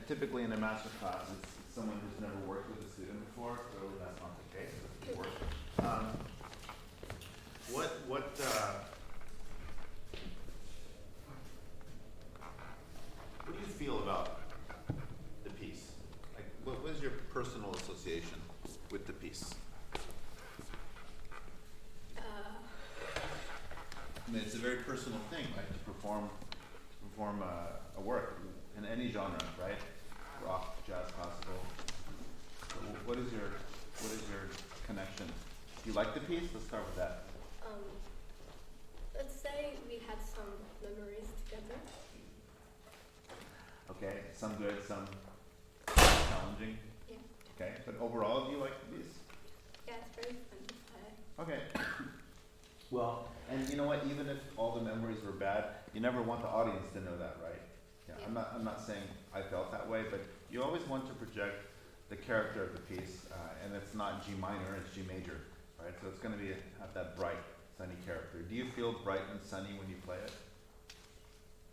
Typically in a master class, it's someone who's never worked with a student before, so that's not the case. It doesn't work. What do you feel about the piece? Like, what is your personal association with the piece? very personal thing, right? To perform a work in any genre, right? Rock, jazz, classical. So what is your connection? Do you like the piece? Let's start with that. Let's say we had some memories together. Okay, some good, some challenging. Yeah. Okay, but overall, do you like the piece? Yeah, it's very fun to play. Okay. Well, and you know what? Even if all the memories were bad, you never want the audience to know that, right? Yeah. Yeah. I'm not saying I felt that way, but you always want to project the character of the piece, and it's not G minor, it's G major, right? So it's going to be have that bright, sunny character. Do you feel bright and sunny when you play it?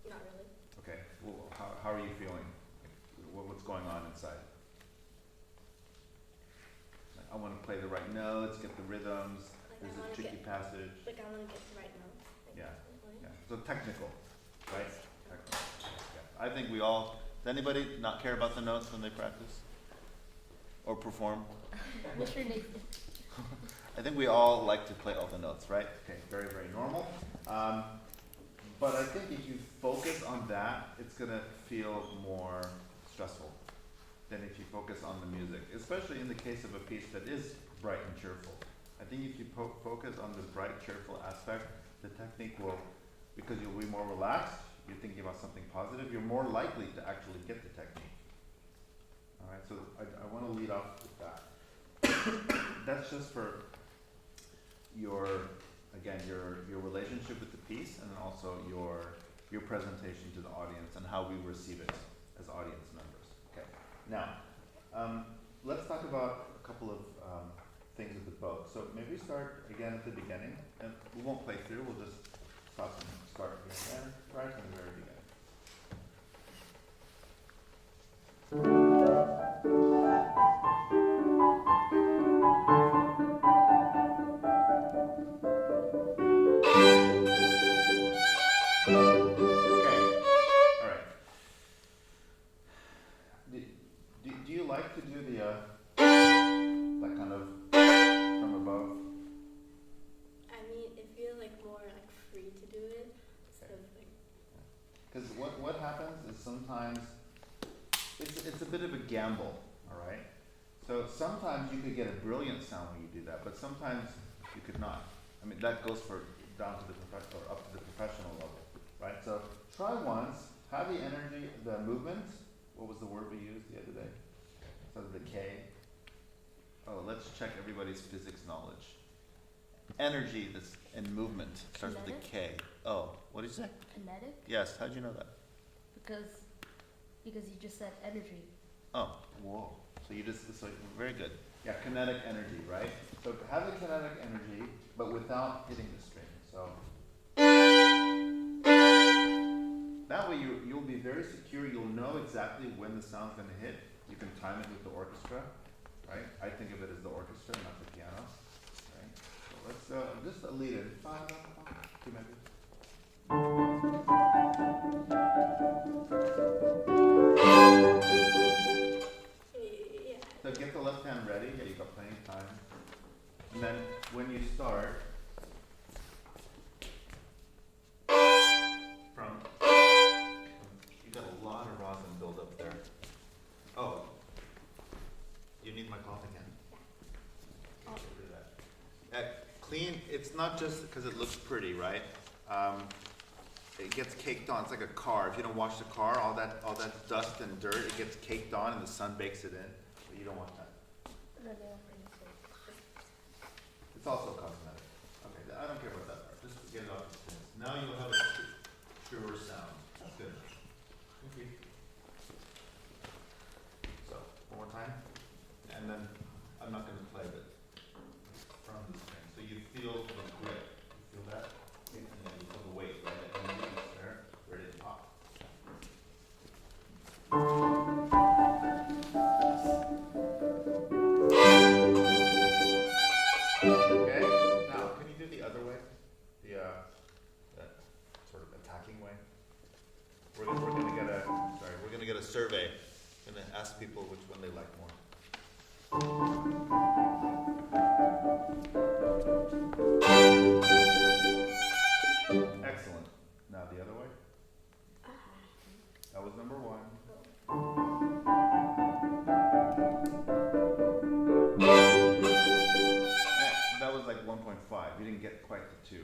Not really. Okay. Well, how are you feeling? What's going on inside? Like, I want to play the right notes, get the rhythms. Like There's a tricky passage. Like I want to get the right notes. Yeah. Yeah. So technical, right? Technical. Yeah. I think we all. Does anybody not care about the notes when they practice or perform? Mr. Nathan. I think we all like to play all the notes, right? Okay, very, very normal. But I think if you focus on that, it's going to feel more stressful than if you focus on the music, especially in the case of a piece that is bright and cheerful. I think if you focus on the bright, cheerful aspect, the technique will, because you'll be more relaxed, you're thinking about something positive, you're more likely to actually get the technique. All right, so I want to lead off with that. That's just for your relationship with the piece, and then also your presentation to the audience and how we receive it as audience members. Okay. Now, let's talk about a couple of things with the bow. So maybe start again at the beginning, and we won't play through. We'll just start again, right from the very beginning. Do you like to do the that kind of from above? I mean, it feels like more like free to do it instead of like. Because what happens is sometimes it's a bit of a gamble, all right? So sometimes you could get a brilliant sound when you do that, but sometimes you could not. I mean, that goes for down to the professional or up to the professional level, right? So try once, have the energy, the movement. What was the word we used the other day? So the K. Oh, let's check everybody's physics knowledge. Energy and movement starts with the K. Oh, what did you say? Kinetic? Yes, how'd you know that? Because you just said energy. Oh, whoa. So very good. Yeah, kinetic energy, right? So have the kinetic energy, but without hitting the string. So that way you'll be very secure. You'll know exactly when the sound's going to hit. You can time it with the orchestra, right? I think of it as the orchestra, not the piano, right? So let's just lead it. 2 minutes. Yeah. So get the left hand ready. Yeah, you got plenty of time. And then when you start, you got a lot of rosin build up there. Oh, you need my coffee can. Clean. It's not just because it looks pretty, right? It gets caked on. It's like a car. If you don't wash the car, all that dust and dirt, it gets caked on, and the sun bakes it in. So you don't want that. It's also cosmetic. Okay, I don't care about that part. Just get it off the strings. Now you'll have a truer sound. That's good. Okay. So, one more time. And then, I'm not going to play, but from the string. So you feel the grip. You feel that? And then you feel the weight, right? And then you there, ready to pop. Okay, now can you do the other way? That sort of attacking way? We're gonna get a survey. We're gonna ask people which one they like more. 5. You didn't get quite the 2.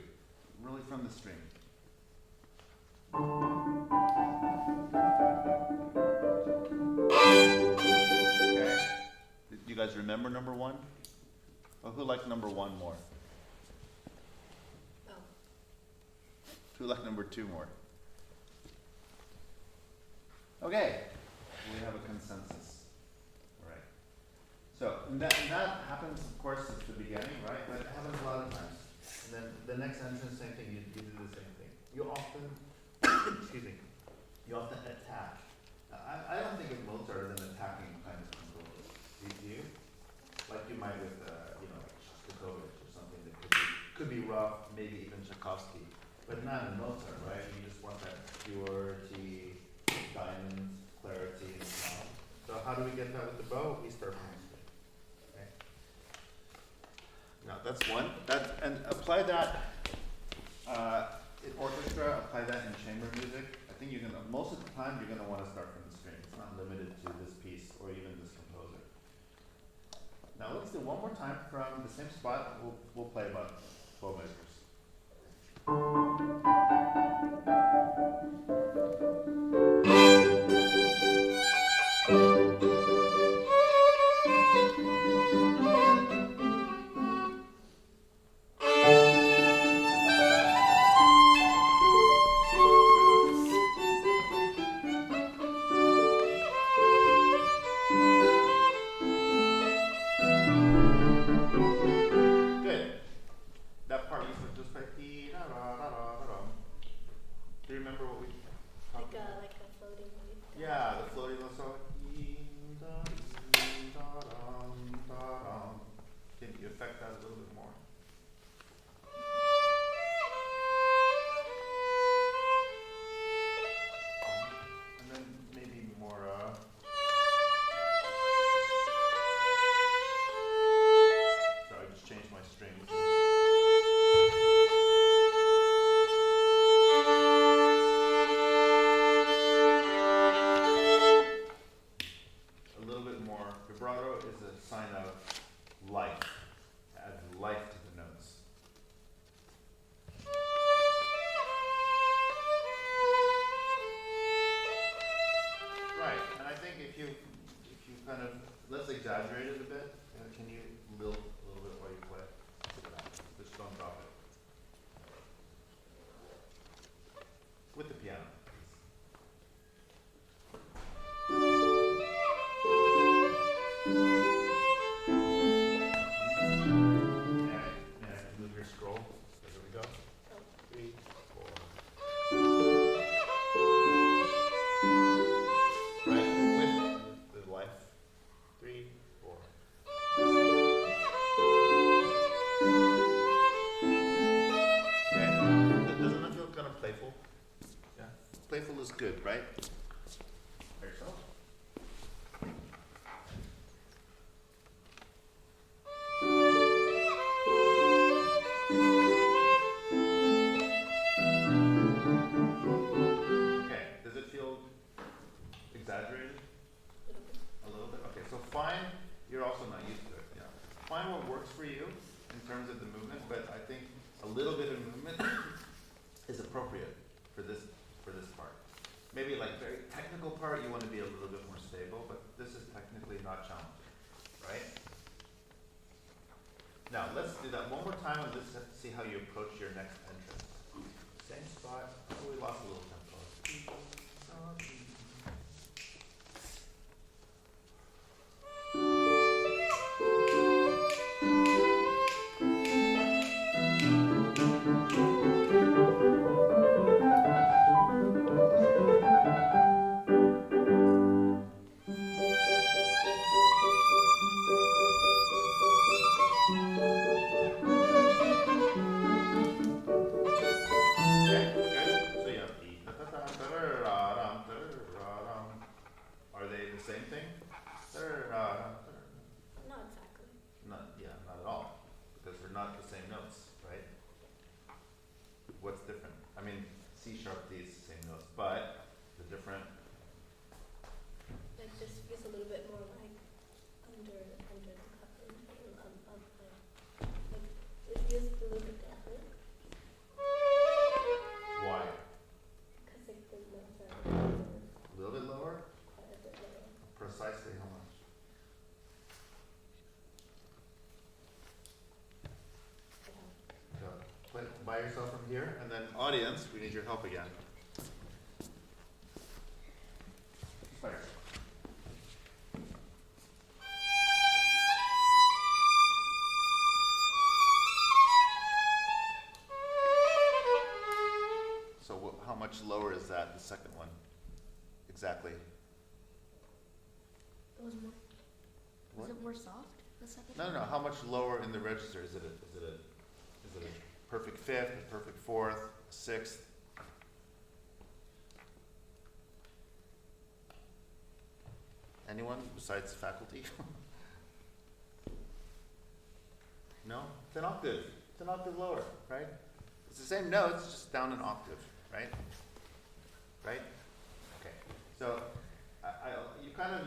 Really from the string. Okay. Do you guys remember number 1? Or who liked number 1 more? Oh. Who liked number 2 more? Okay. We have a consensus. All right. So and that happens, of course, at the beginning, right? But it happens a lot of times. And then the next entrance, same thing. You do the same thing. You often, excuse me, you often attack. I don't think of Mozart as an attacking kind of composer. Do you? Like you might with, like Shostakovich or something that could be rough, maybe even Tchaikovsky, but not in Mozart, right? You just want that purity, diamond, clarity, and sound. So how do we get that with the bow? We start from the string. Okay. Now that's one. And apply that in orchestra. Apply that in chamber music. I think you're gonna most of the time you're gonna want to start from the string. It's not limited to this piece or even this composer. Now let's do one more time from the same spot. We'll play about 12 measures. Exaggerate it a bit. Can you lilt a little bit while you play? Just don't drop it. With the piano. Yeah, move your scroll. So here we go. 3, 4. Right, with the life. 3, 4. Okay. Doesn't that feel kind of playful? Yeah. Playful is good, right? Yourself. Okay. Does it feel exaggerated? A little bit? Okay, so find, you're also not used to it, yeah. Find what works for you in terms of the movement, but I think a little bit of movement is appropriate for this part. Maybe like very technical part, you want to be a little bit more stable, but this is technically not challenging, right? Now let's do that one more time and let's see how you approach your next entrance. Same spot. Oh, we lost a little tempo. Feels a little bit by yourself from here, and then audience, we need your help again. By yourself. So how much lower is that, the second one? Exactly. It was more. What? Was it more soft? The second. No, no, no. How much lower in the register? Is it a perfect fifth, a perfect fourth, sixth? Anyone besides faculty? No? It's an octave. It's an octave lower, right? It's the same notes, just down an octave, right? Right? Okay. So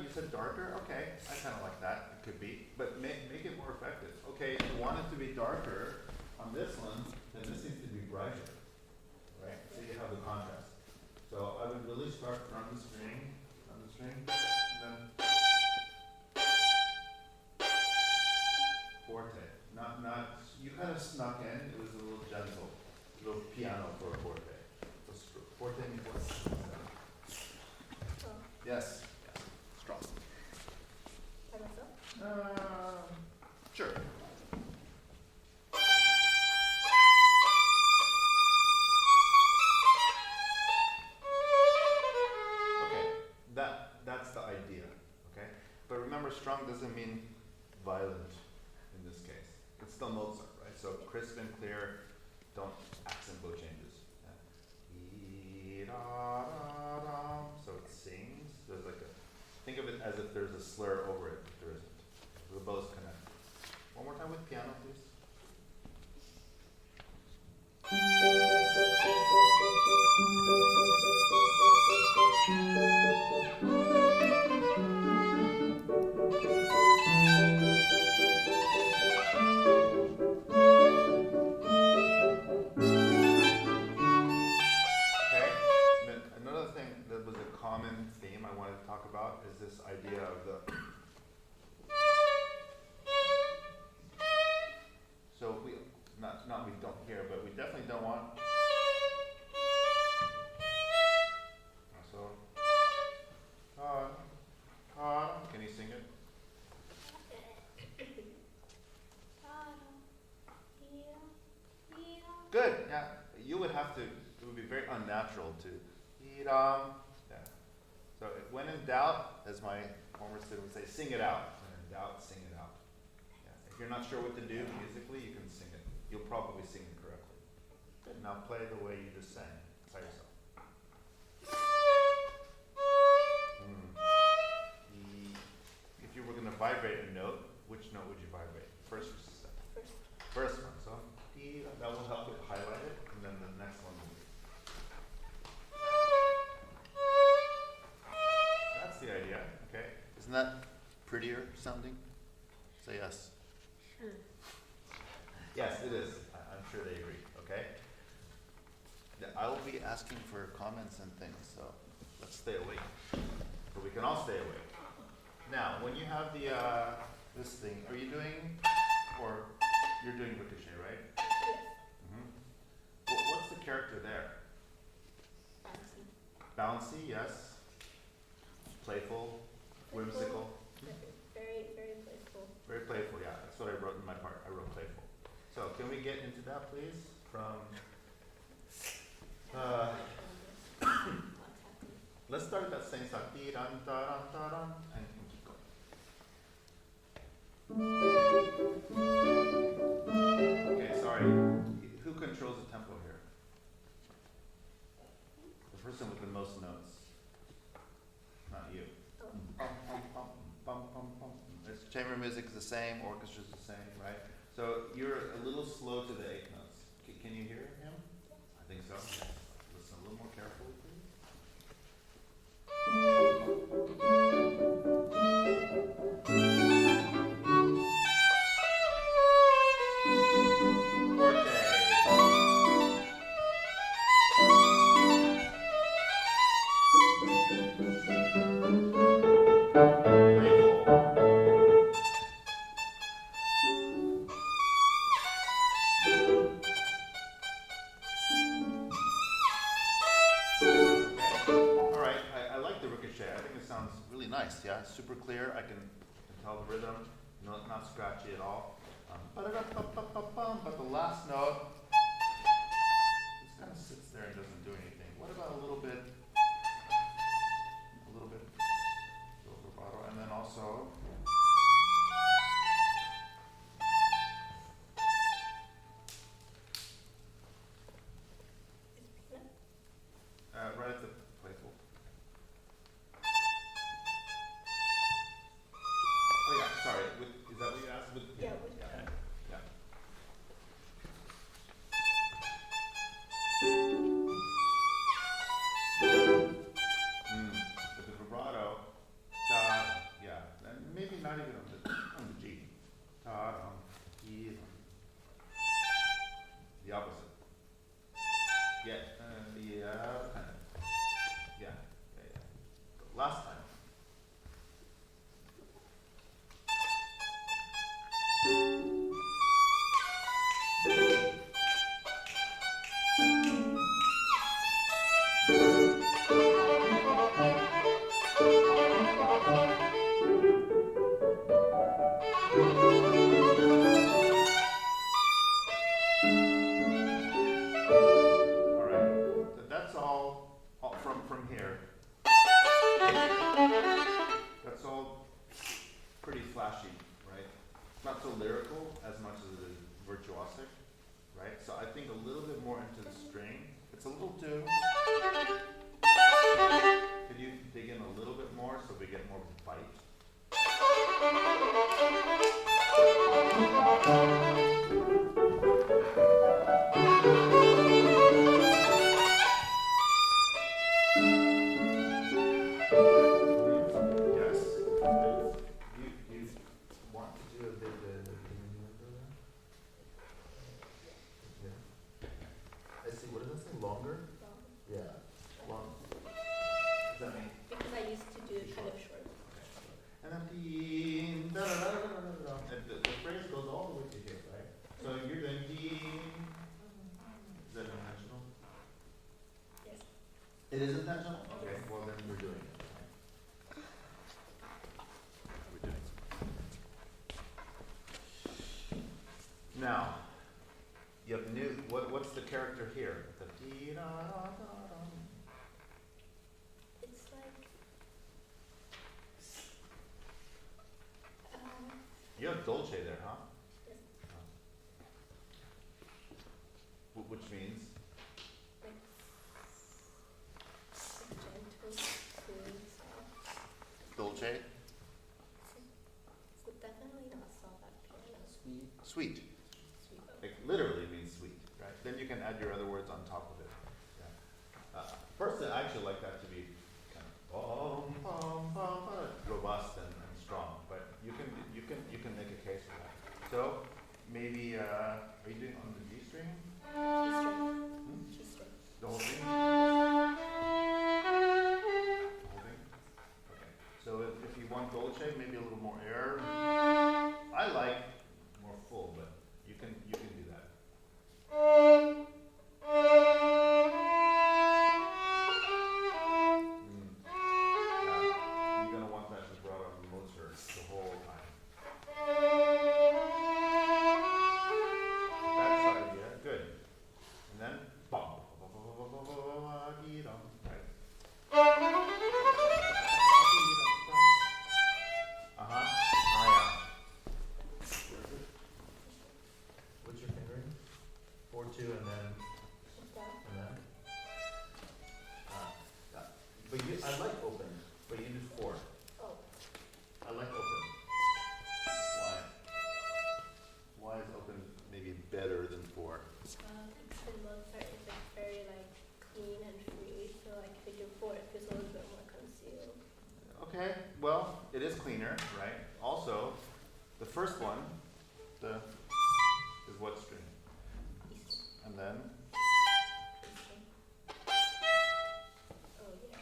you said darker. Okay, I kind of like that. It could be, but make it more effective. Okay, if you want it to be darker on this one, then this needs to be brighter, right? So you have the contrast. So I would really start from the string, and then forte. Not. You kind of snuck in. It was a little gentle, a little piano for a forte. So forte means what? Yes. Strong. By myself? Sure. Okay, that's the idea. Okay, but remember, strong doesn't mean violent in this case. It's still Mozart, right? So crisp and clear. Don't accent bow changes. Yeah. So it sings. There's like a. Think of it as if there's a slur over it, but there isn't. The bows connect. One more time with piano, please. Okay. And then another thing that was a common theme I wanted to talk about is this idea of the. So we not we don't hear, but we definitely don't want. So. Can you sing it? Good. Yeah. You would have to. It would be very unnatural to. Yeah. So when in doubt, as my former student would say, sing it out. When in doubt, sing it out. Yeah. If you're not sure what to do musically, you can sing it. You'll probably sing it correctly. Good. Now play the way you just sang by yourself. If you were going to vibrate a note, which note would you vibrate? First or second? First one. So that will help it highlight it, and then the next one will be. That's the idea. Okay. Isn't that prettier sounding? Say yes. Sure. Yes, it is. I'm sure they agree. Okay. I will be asking for comments and things, so let's stay awake. But we can all stay awake. Now, when you have the this thing, are you doing, or you're doing ricochet, right? Yes. Mm-hmm. What's the character there? Bouncy, yes. Playful, whimsical. Very, very playful. Very playful, yeah. That's what I wrote in my part. I wrote playful. So, can we get into that, please? From. Let's start with that same song. And keep going. Okay, sorry. Who controls the tempo here? The person with the most notes. Not you. It's chamber music is the same, orchestra's the same, right? So you're a little slow to the eighth notes. Can you hear him? I think so. Listen a little more carefully, please. nice, yeah, super clear. I can tell the rhythm, not scratchy at all. But the last note just kind of sits there and doesn't do anything. What about a little bit vibrato, and then also right at the playful. Oh yeah, sorry. Is that what you asked? Yeah. Yeah. With the vibrato, da, yeah, and maybe not even on the G. Da, E, the opposite. Yeah, yeah. Last time. That's all from here. That's all pretty flashy, right? It's not so lyrical as much as it is virtuosic, right? So I think a little bit more into the string. It's a little too. Could you dig in a little bit more so we get more bite? It is intentional? Okay, well then we're doing it. We're doing it. Now, you have new, what's the character here? The dee da da da da. It's like You have dolce there, huh? yes. Which means? Like gentle, smooth stuff. Dolce? It's definitely not soft piano. Sweet. Sweet. Like literally means sweet, right? Then you can add your other words on top of it. Yeah. Personally, I actually like that to be kind of robust and strong, but you can make a case for that. So maybe are you doing on the G string? G string. The whole thing? The whole thing? Okay. So if you want dolce, maybe a little more air. I like more full, but you can do that. Yeah. You're gonna want that vibrato on Mozart the whole time. That's the idea. Good. And then right. What's your fingering? 4, 2, and then, Down. and then? But I like open, but you do 4. Oh. I like open. Why? Why is open maybe better than 4? Because in Mozart is like very like clean and free, so like if you do 4, it feels a little bit more concealed. Okay, well, it is cleaner, right? Also, the first one, is what string? And then Oh yeah,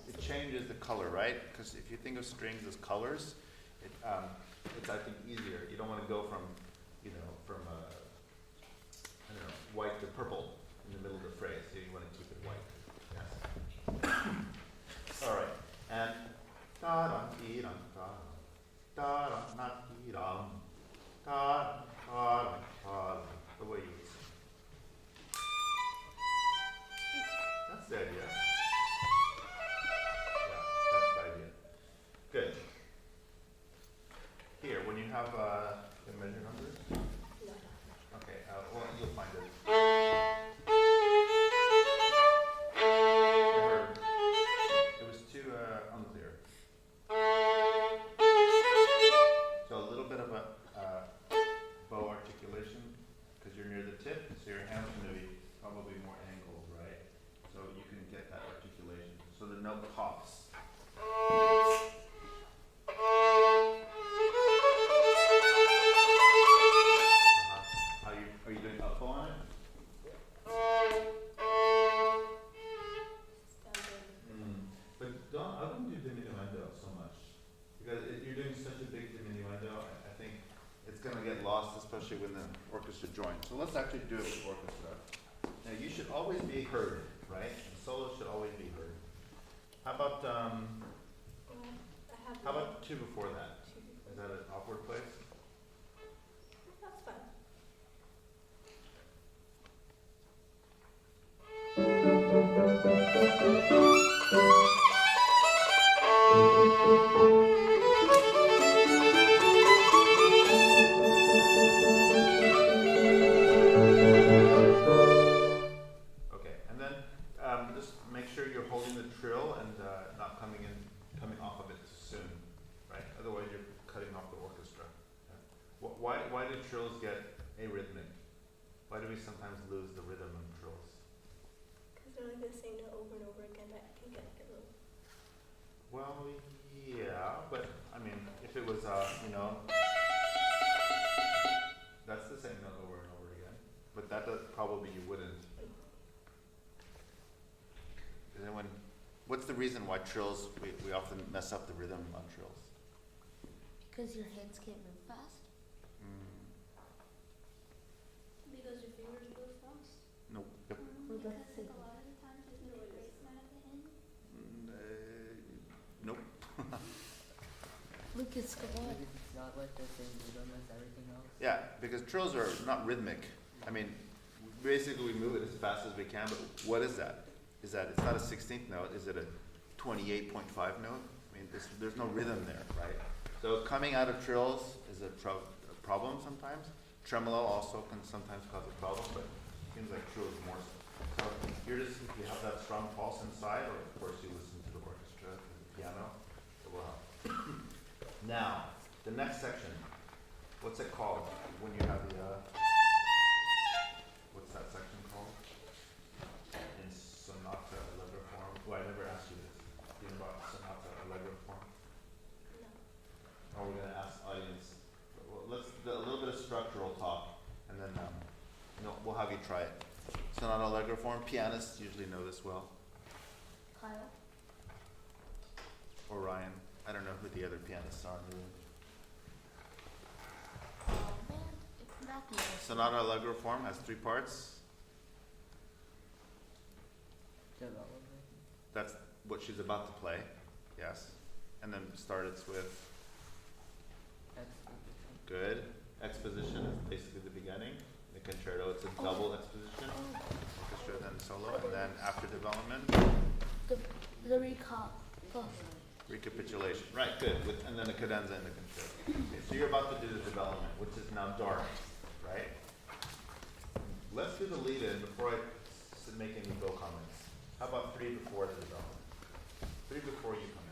it changes the color, right? Because if you think of strings as colors, it's I think easier. You don't want to go from I don't know, white to purple in the middle of the phrase. So you want to keep it white. Yes. All right. And da da the note coughs. Are you doing uppo on it? But don't, I wouldn't do diminuendo so much. Because you're doing such a big diminuendo, I think it's going to get lost, especially when the orchestra joins. So let's actually do it with orchestra. Now you should always be heard, right? And solos should always be heard. How about two before that? Is that an awkward place? That's fine. Okay, and then just make sure you're holding the trill and not coming off of it too soon, right? Otherwise, you're cutting off the orchestra. Yeah. Why do trills get arrhythmic? Why do we sometimes lose the rhythm of trills? Because they're like the same note over and over again. That can get a little. Well, yeah, but I mean, if it was, that's the same note over and over again. But that probably you wouldn't. And then what's the reason why trills, we often mess up the rhythm on trills? Because your hands can't move fast. Because your fingers move fast? Nope. Yep. Well, Because that's like the- a lot of the times there's no breaks not at the end. Nope. Lucas, come on. Maybe it's not like the same rhythm as everything else. Yeah, because trills are not rhythmic. I mean, basically we move it as fast as we can, but what is that? Is that, it's not a 16th note, is it a 28.5 note? I mean, there's no rhythm there, right? So coming out of trills is a problem sometimes. Tremolo also can sometimes cause a problem, but it seems like trills more so. So you're just, if you have that strong pulse inside, or of course you listen to the orchestra, the piano, it will help. Now, the next section, what's it called when you have the, what's that section called? In sonata allegro form? Well, I never asked you this. Do you know about sonata allegro form? No. Or we're gonna ask audience. Well, let's do a little bit of structural talk, and then we'll have you try it. Sonata allegro form. Pianists usually know this well. Kyle. Or Ryan. I don't know who the other pianists are in the room. Oh man, it's Matthew. Sonata allegro form has 3 parts. Development. That's what she's about to play. Yes. And then starts with Exposition. good. Exposition is basically the beginning. The concerto, it's a double exposition. Orchestra, then solo, and then after development, The recall. Oh. recapitulation. Right, good. And then a cadenza and the concerto. Okay, so you're about to do the development, which is now dark, right? Let's do the lead-in before I make any go comments. How about 3 before the development? 3 before you come in.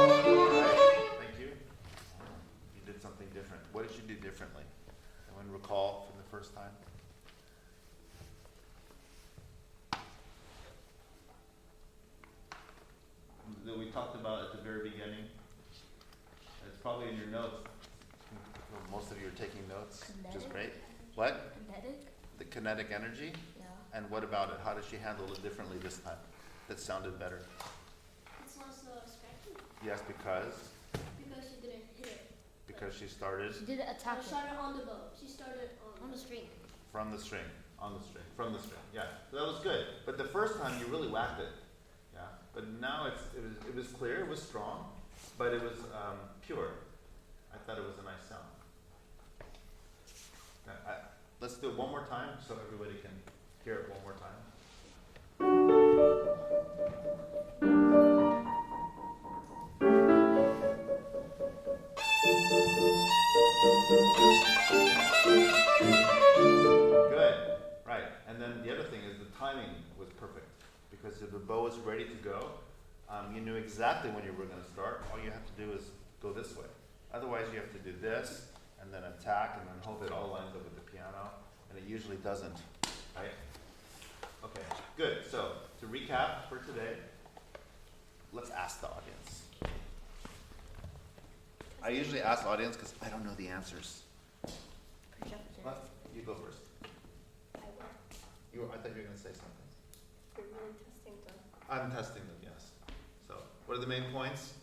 Thank you. You did something different. What did you do differently? Anyone recall from the first time? That we talked about at the very beginning. It's probably in your notes. Well, most of you are taking notes, which is Kinetic? great. What? Kinetic? The kinetic energy? Yeah. And what about it? How did she handle it differently this time? That sounded better. It's not so scratchy Yes, because because she didn't hit it. she started She didn't attack She it. started on the bow. She started On the string. from the string, on the string, from the string. Yeah, so that was good. But the first time you really whacked it. Yeah, but now it was clear, it was strong, but it was pure. I thought it was a nice sound. Let's do it one more time so everybody can hear it one more time. you knew exactly when you were going to start, all you have to do is go this way. Otherwise, you have to do this, and then attack, and then hope it all lines up with the piano, and it usually doesn't, right? Okay, good. So, to recap for today, let's ask the audience. I usually ask the audience because I don't know the answers. Projector. What? You go first. I will. I thought you were going to say something. You're really testing them. I'm testing them, yes. So, what are the main points?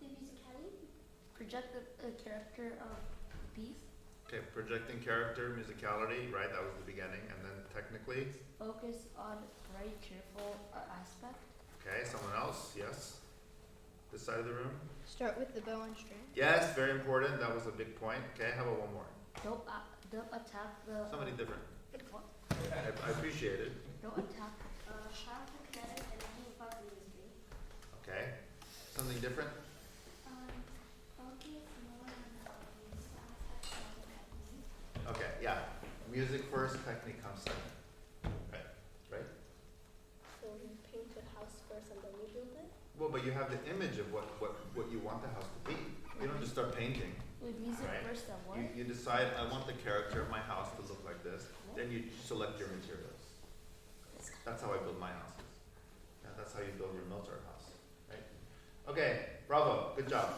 The musicality. Project the character of the piece. Okay, projecting character, musicality, right? That was the beginning. And then technically? Focus on bright, cheerful aspect. Okay, someone else? Yes? This side of the room? Start with the bow and string. Yes, very important. That was a big point. Okay, how about one more? Don't attack the. Somebody different. What? I appreciate it. Don't attack. Have the kinetic and move up the mystery. Okay. Something different? Focus more on the aspect of the technique. Okay, yeah. Music first, technique comes second. Right. Right? So we paint the house first and then we build it? Well, but you have the image of what you want the house to be. You don't just start painting. With music Right. first and what? You decide, I want the character of my house to look like this. Then you select your materials. That's how I build my houses. Yeah, that's how you build your Mozart house. Right? Okay, bravo. Good job.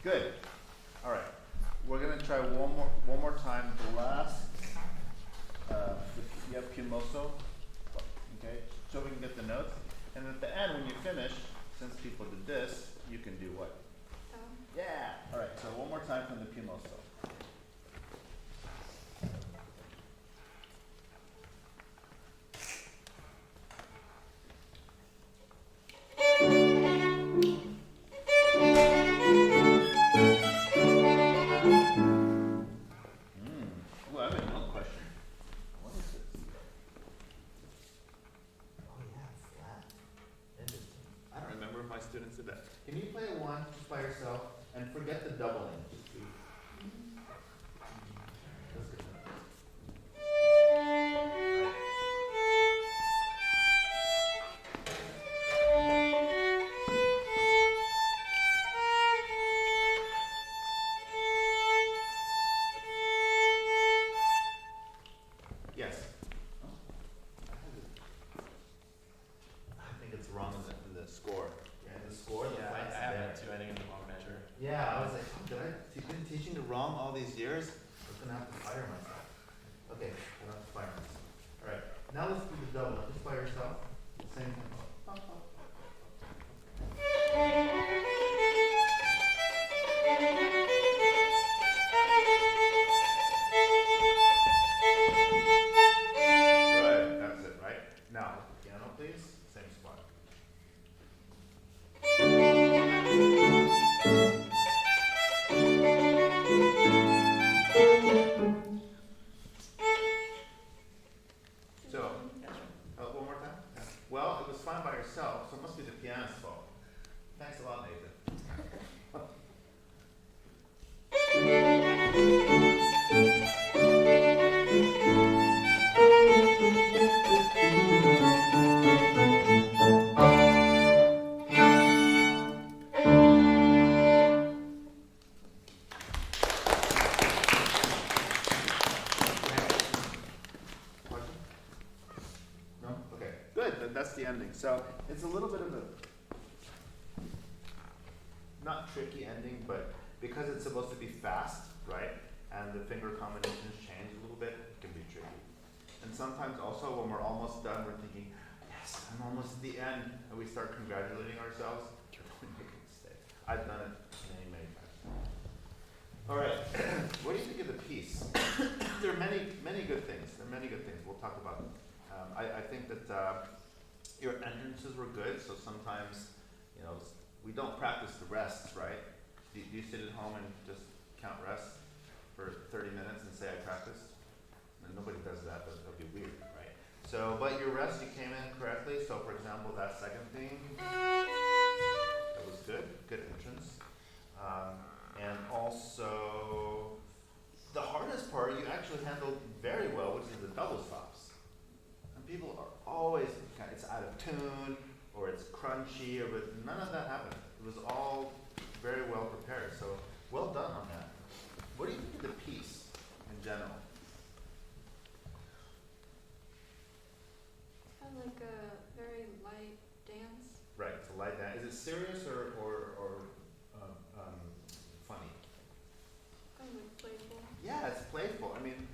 Good. All right. We're gonna try one more time. The last, you have Pimoso, okay? So we can get the notes. And at the end, when you finish, since people did this, you can do what? Yeah. All right. So one more time from the Pimoso. Well, I have another question. What is this? Oh yeah, flat. Interesting. I don't remember if my students did that. Can you play one just by yourself and forget the doubling? Just do. That's good. Yes. Oh. I think it's wrong in the score. Yeah, the score. The Yeah, flight's I have there. that too. I think it's the wrong measure. Yeah, I was like, oh, did I been teaching it wrong all these years? I was gonna have to fire myself. Okay, I don't have to fire myself. All right, now let's do the double, just by yourself. Same tempo. Good, that's it, right? Now, piano please, same spot. So, one more time? Yeah. Well, it was fine by yourself, so it must be the pianist's fault. Thanks a lot, Nathan. Question? No? Okay, good, then that's the ending. So it's a little bit of a, not tricky ending, but because it's supposed to be fast, right? And the finger combinations change a little bit, it can be tricky. And sometimes also when we're almost done, we're thinking, yes, I'm almost at the end, and we start congratulating ourselves. We make a mistake. I've done it many, many times. All right, what do you think of the piece? There are many, many good things. There are many good things. We'll talk about them. I think that your entrances were good. So sometimes, you know, we don't practice the rests, right? Do you sit at home and just count rests for 30 minutes and say I practiced? And nobody does that. That would be weird, right? So, but your rest, you came in correctly. So, for example, that second thing, that was good. Good entrance. And also, the hardest part you actually handled very well, which is the double stops. And people are always, it's out of tune, or it's crunchy, but none of that happened. It was all very well prepared, so well done on that. What do you think of the piece in general? Kind of like a very light dance. Right, it's a light dance. Is it serious or funny? Kind of like playful. Yeah, it's playful. I mean,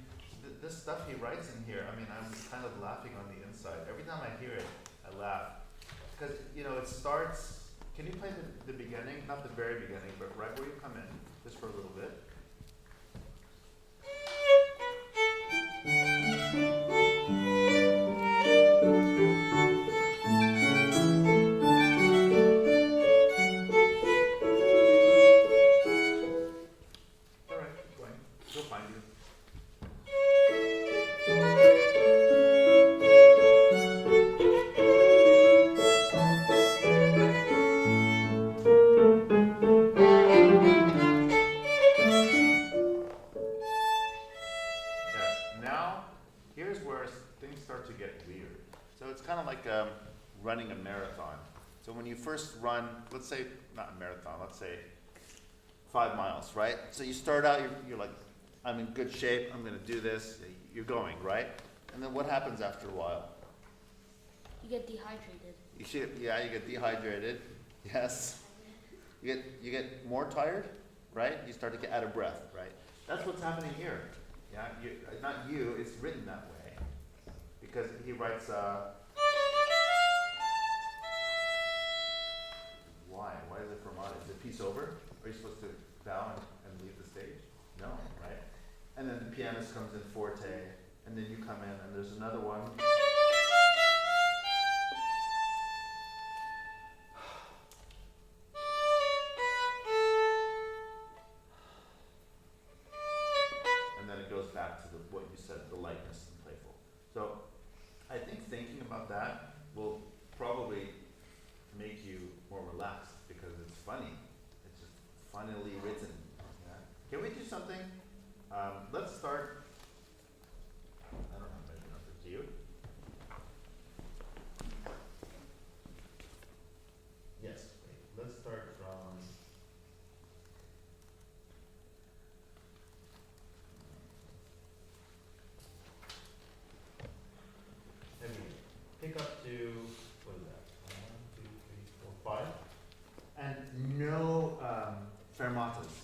this stuff he writes in here, I mean, I'm kind of laughing on the inside. Every time I hear it, I laugh. Because, you know, it starts, can you play the beginning? Not the very beginning, but right where you come in, just for a little bit. where things start to get weird. So it's kind of like running a marathon. So when you first run, let's say, not a marathon, let's say 5 miles, right? So you start out, you're like, I'm in good shape, I'm gonna do this, you're going, right? And then what happens after a while? You get dehydrated. You get dehydrated, yes. You get more tired, right? You start to get out of breath, right? That's what's happening here. Yeah, not you, it's written that way. Because he writes, why? Why is it fermata? Is the piece over? Are you supposed to bow and leave the stage? No, right? And then the pianist comes in forte, and then you come in, and there's another one. And then it goes back to what you said, the lightness and playful. So I think thinking about that will probably make you more relaxed because it's funny. It's just funnily written. Yeah? Can we do something? Let's start. I don't have measure numbers. Do you? Yes. Wait. Let's start from. Anyway, pick up to what is that? 1, 2, 3, 4, 5. And no fermatas.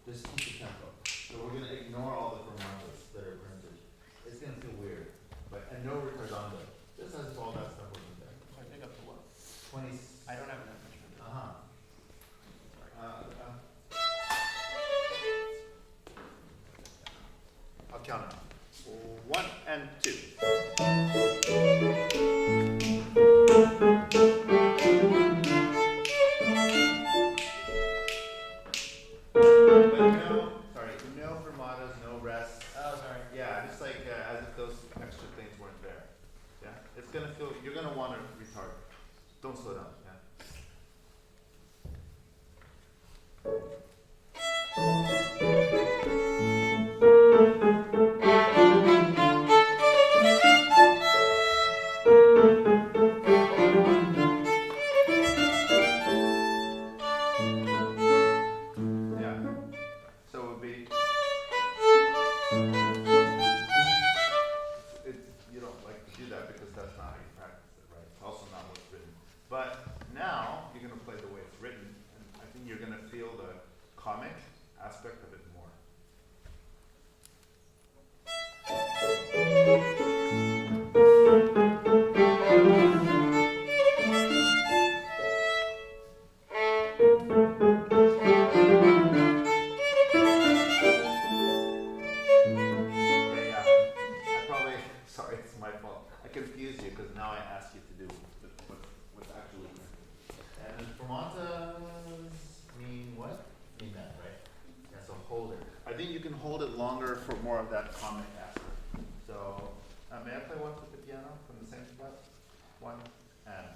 Just keep the tempo. So we're going to ignore all the fermatas that are printed. It's going to feel weird. And no retardando. Just as if all that stuff wasn't there. So I pick up to what? 20. I don't have enough measurement. I'll count it off. 1 and 2. No fermatas, no rests. Oh, sorry. Yeah, just like as if those extra things weren't there. Yeah, it's gonna feel. You're gonna want to retard. Don't slow down. Yeah. Yeah. So it would be. You don't like to do that because that's not how you practice it, right? It's also not what's written. But now you're going to play the way it's written, and I think you're going to feel the comic aspect of it more. Okay, yeah. I probably, sorry, it's my fault. I confused you because now I asked you to do what's actually written. And fermatas mean what? Mean that, right? Yeah, so hold it. I think you can hold it longer for more of that comic aspect. So, may I play once with the piano from the same spot? 1 and.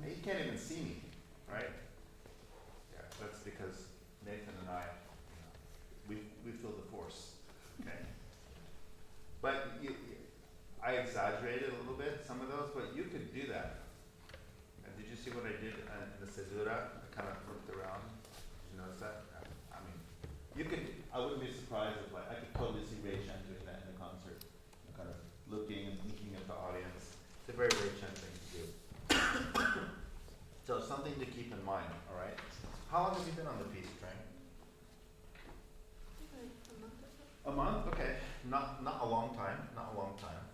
You can't even see me, right? Yeah, that's because Nathan and I, we feel the force, okay? But I exaggerated a little bit, some of those, but you could do that. And did you see what I did in the cesura? I kind of flipped around. Did you notice that? I mean, you could, I wouldn't be surprised if I could totally see Ray Chen doing that in a concert. Kind of looking and looking at the audience. It's a very Ray Chen thing to do. So something to keep in mind, all right? How long have you been on the piece, Trang? A month? Okay. Not a long time. Not a long time.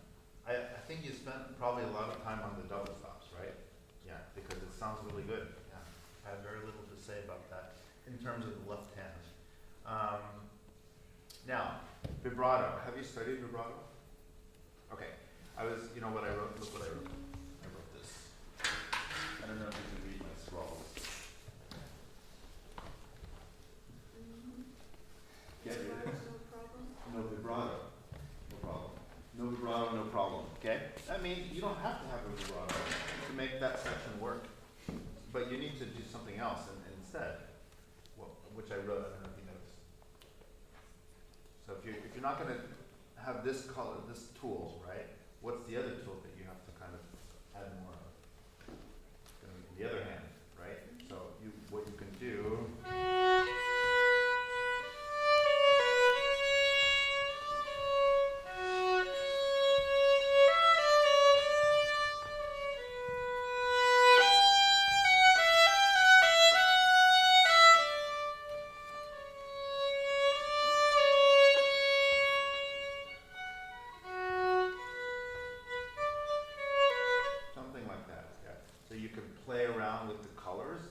I think you spent probably a lot of time on the double stops, right? Yeah, because it sounds really good. Yeah. I have very little to say about that in terms of the left hand. Now, vibrato. Have you studied vibrato? Okay. You know what I wrote? Look what I wrote. I wrote this. I don't know if you can read my scrawl. to do something else instead, which I wrote. I don't know if you noticed. So if you're not going to have this color, this tool, right? What's the other tool that you have to kind of add more of? It's going to be the other hand, right? So what you can do. Something like that, yeah. So you can play around with the colors.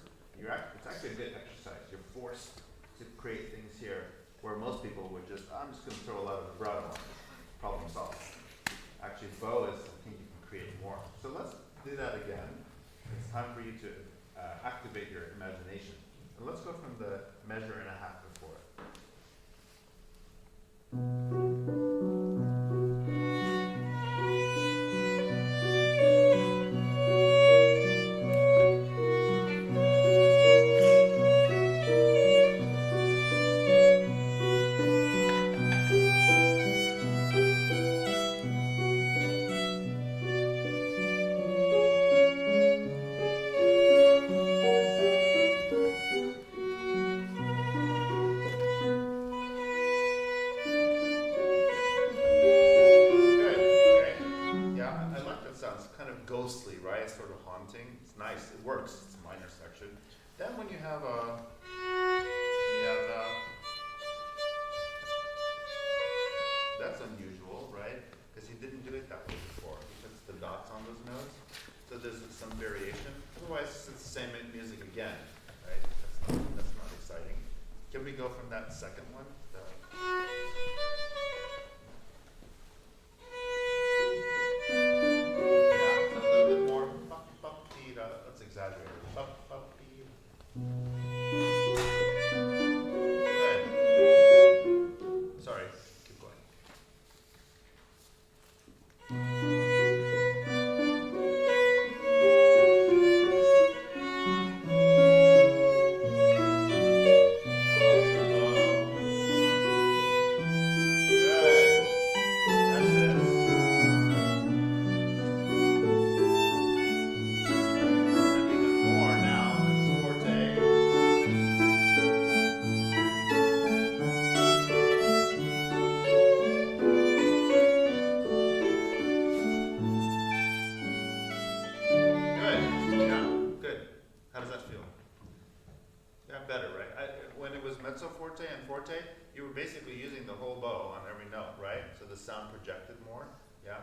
It's actually a good exercise. You're forced to create things here where most people would just, I'm just going to throw a lot of vibrato on it. Problem solved. Actually, bow is something you can create more. So let's do that again. It's time for you to activate your imagination. And let's go from the measure and a half before it. Ghostly, right? It's sort of haunting. It's nice. It works. It's a minor section. Then when you have that's unusual, right? Because you didn't do it that way before. You put the dots on those notes. So there's some variation. Otherwise, it's the same music again, right? That's not exciting. Can we go from that second one? Sound projected more, yeah?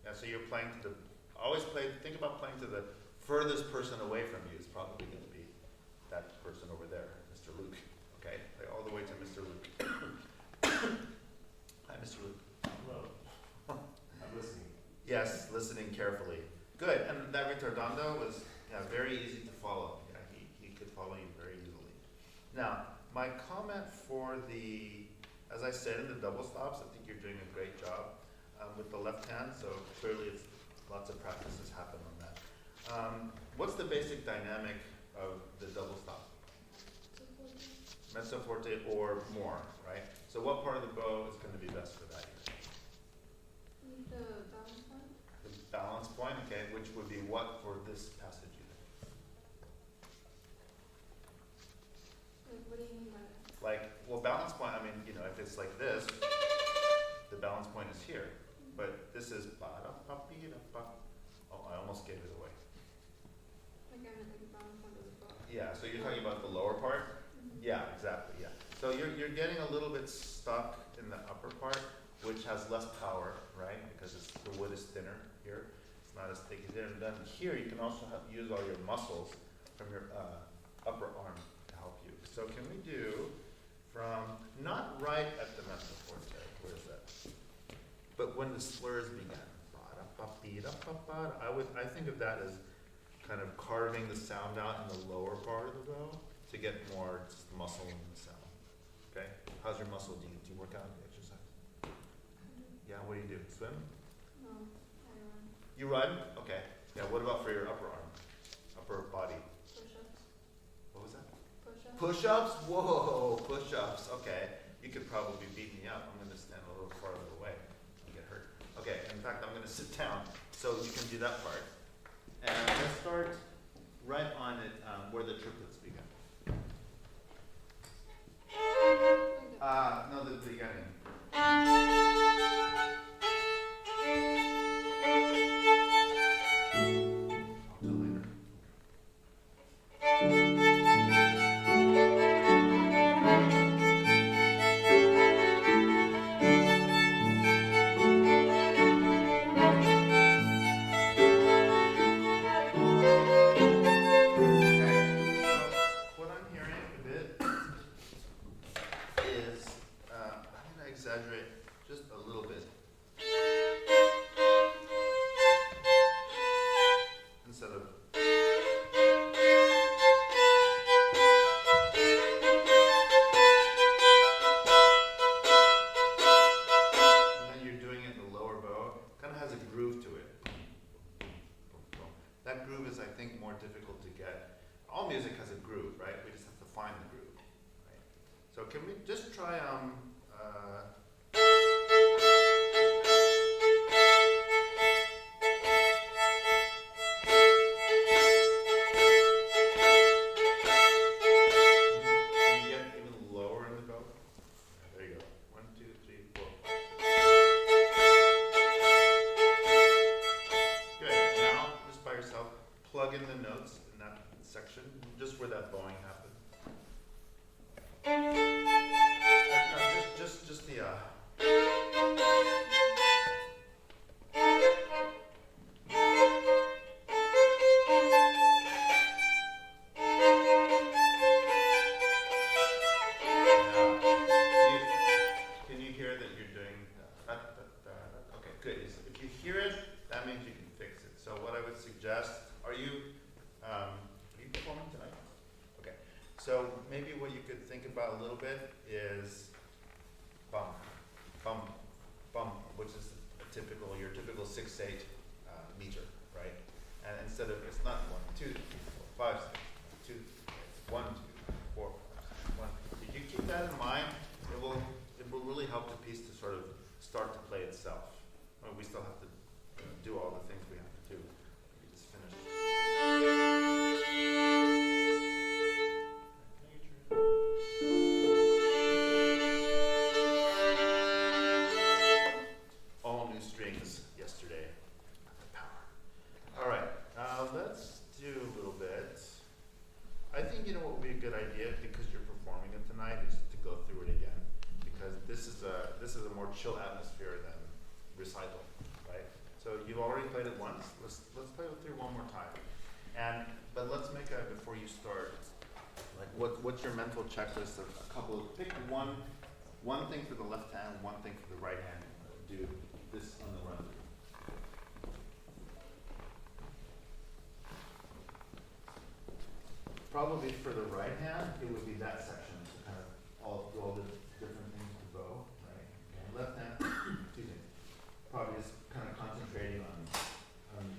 Yeah, so you're playing to the, think about playing to the furthest person away from you is probably going to be that person over there, Mr. Luke, okay? Play all the way to Mr. Luke. Hi, Mr. Luke. Hello. I'm listening. Yes, listening carefully. Good, and that ritardando was very easy to follow. Yeah, he could follow you very easily. Now, my comment for the, as I said in the double stops, I think you're doing a great job with the left hand, so clearly it's lots of practices happen on that. What's the basic dynamic of the double stop? Mezzo forte or more, right? So what part of the bow is going to be best for that? The balance point. The balance point, okay, which would be what for this passage? Like, what do you mean by that? Like, well, balance point, I mean, if it's like this, the balance point is here. But this is ba-da-ba-be-da-ba. Oh, I almost gave it away. Like, I meant like the balance point of the bow. Yeah, so you're talking about the lower part? Mm-hmm. Yeah, exactly, yeah. So you're getting a little bit stuck in the upper part, which has less power, right? Because the wood is thinner here. It's not as thick as there. And then here you can also use all your muscles from your upper arm to help you. So can we do from, not right at the mezzo forte, where is that? But when the slurs began, I think of that as kind of carving the sound out in the lower part of the bow to get more just muscle in the sound. Okay? How's your muscle? Do you work out? Do you exercise? Yeah, what do you do? Swim? No, I run. You run? Okay. Yeah, what about for your upper arm? Upper body? Push-ups. Push-ups? Whoa, push-ups. Okay. You could probably beat me up. I'm going to stand a little farther away and get hurt. Okay, in fact, I'm going to sit down so you can do that part. And let's start right on it where the triplets begin. No, the beginning. I'll do later. Exaggerate just a little bit. Instead of and then you're doing it in the lower bow. Kind of has a groove to it. That groove is, I think, more difficult to get. All music has a groove, right? We just have to find the groove. Right? So can we just try plug in the notes in that section, just where that bowing happened. No, just the Can you hear that you're doing okay, good. If you hear it, that means you can fix it. So what I would suggest, are you performing tonight? Okay. So maybe what you could think about a little bit is bum, bum, bum, which is your typical 6/8 meter, right? And instead of, it's not 1, 2, 3, 4, 5, 6, 2, 1, 2, 4, 5, 1. If you keep that in mind, it will really help the piece to sort of start to play itself. Well, we still have to do all the things we have to do. We just finish. All new strings yesterday. Power. All right, let's do a little bit. I think what would be a good idea, because you're performing it tonight, is to go through it again, because this is a more chill atmosphere than recital, right? So you've already played it once. Let's play it through one more time. But let's make before you start, like what's your mental checklist of a couple of, pick one thing for the left hand, one thing for the right hand. Do this on the run through. Probably for the right hand, it would be that section to kind of do all the different things to bow, right? And left hand, excuse me, probably just kind of concentrating on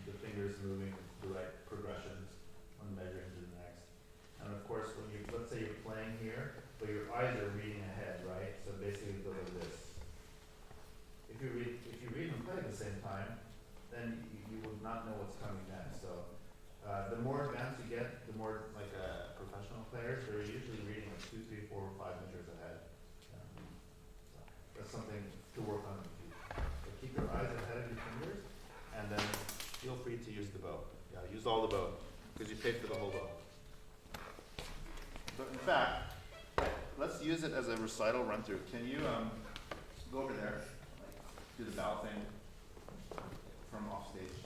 the fingers moving the right progressions, on measuring to the next. And of course, when let's say you're playing here, but your eyes are reading ahead, right? So basically go like this. If you read and play at the same time, then you would not know what's coming next. So the more advanced you get, the more like professional players, they're usually reading like 2, 3, 4, 5 meters ahead. So that's something to work on in the future. So keep your eyes ahead of your fingers, and then feel free to use the bow. Yeah, use all the bow, because you paid for the whole bow. But in fact, let's use it as a recital run through. Can you go over there, do the bow thing from off stage,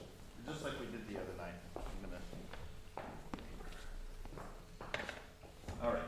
just like we did the other night. All right.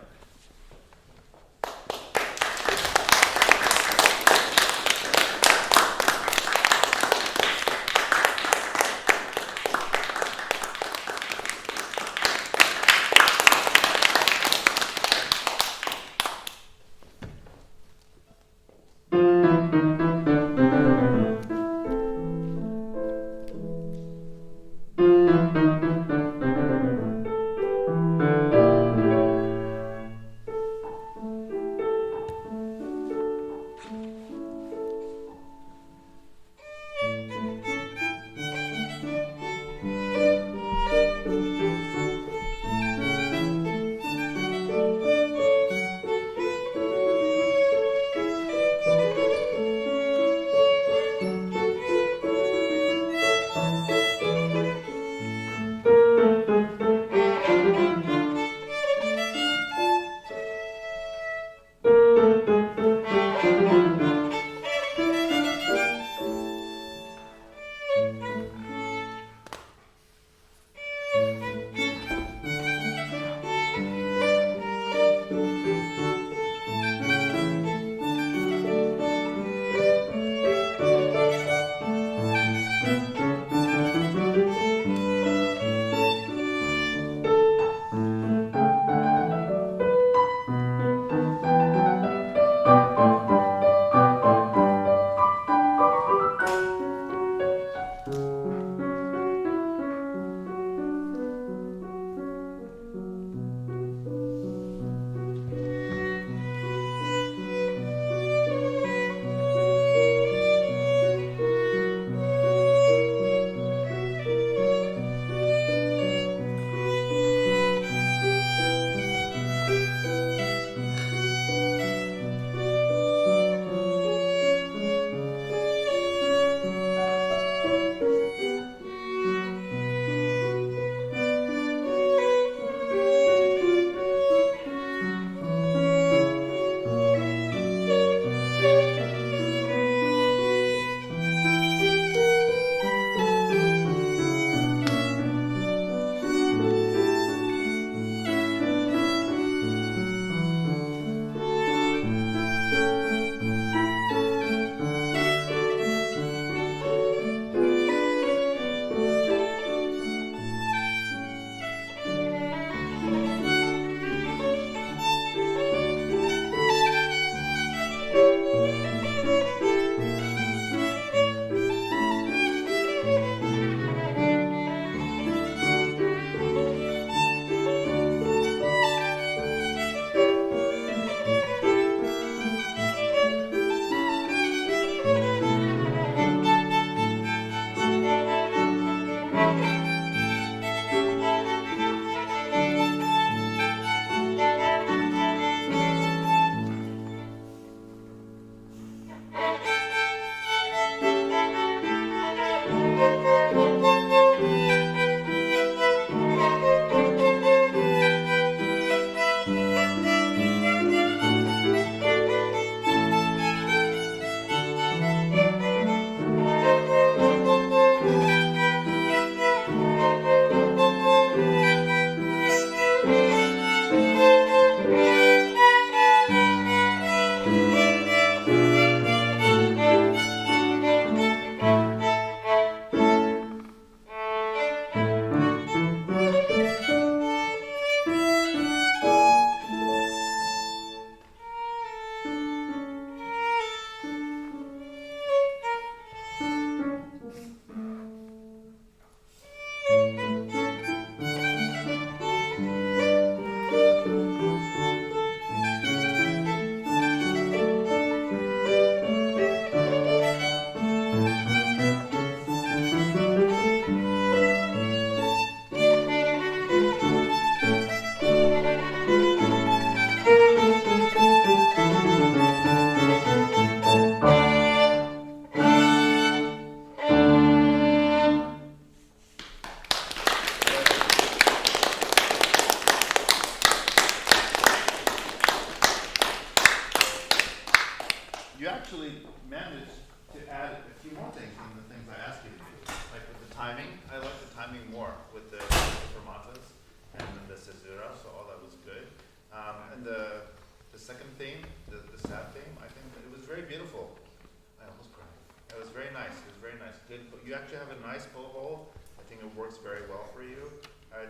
actually managed to add a few more things than the things I asked you to do. Like with the timing, I like the timing more with the fermatas and the caesura, so all that was good. And the second theme, the sad theme, I think that it was very beautiful. I almost cried. It was very nice. It was very nice. Good. You actually have a nice bow hole. I think it works very well for you.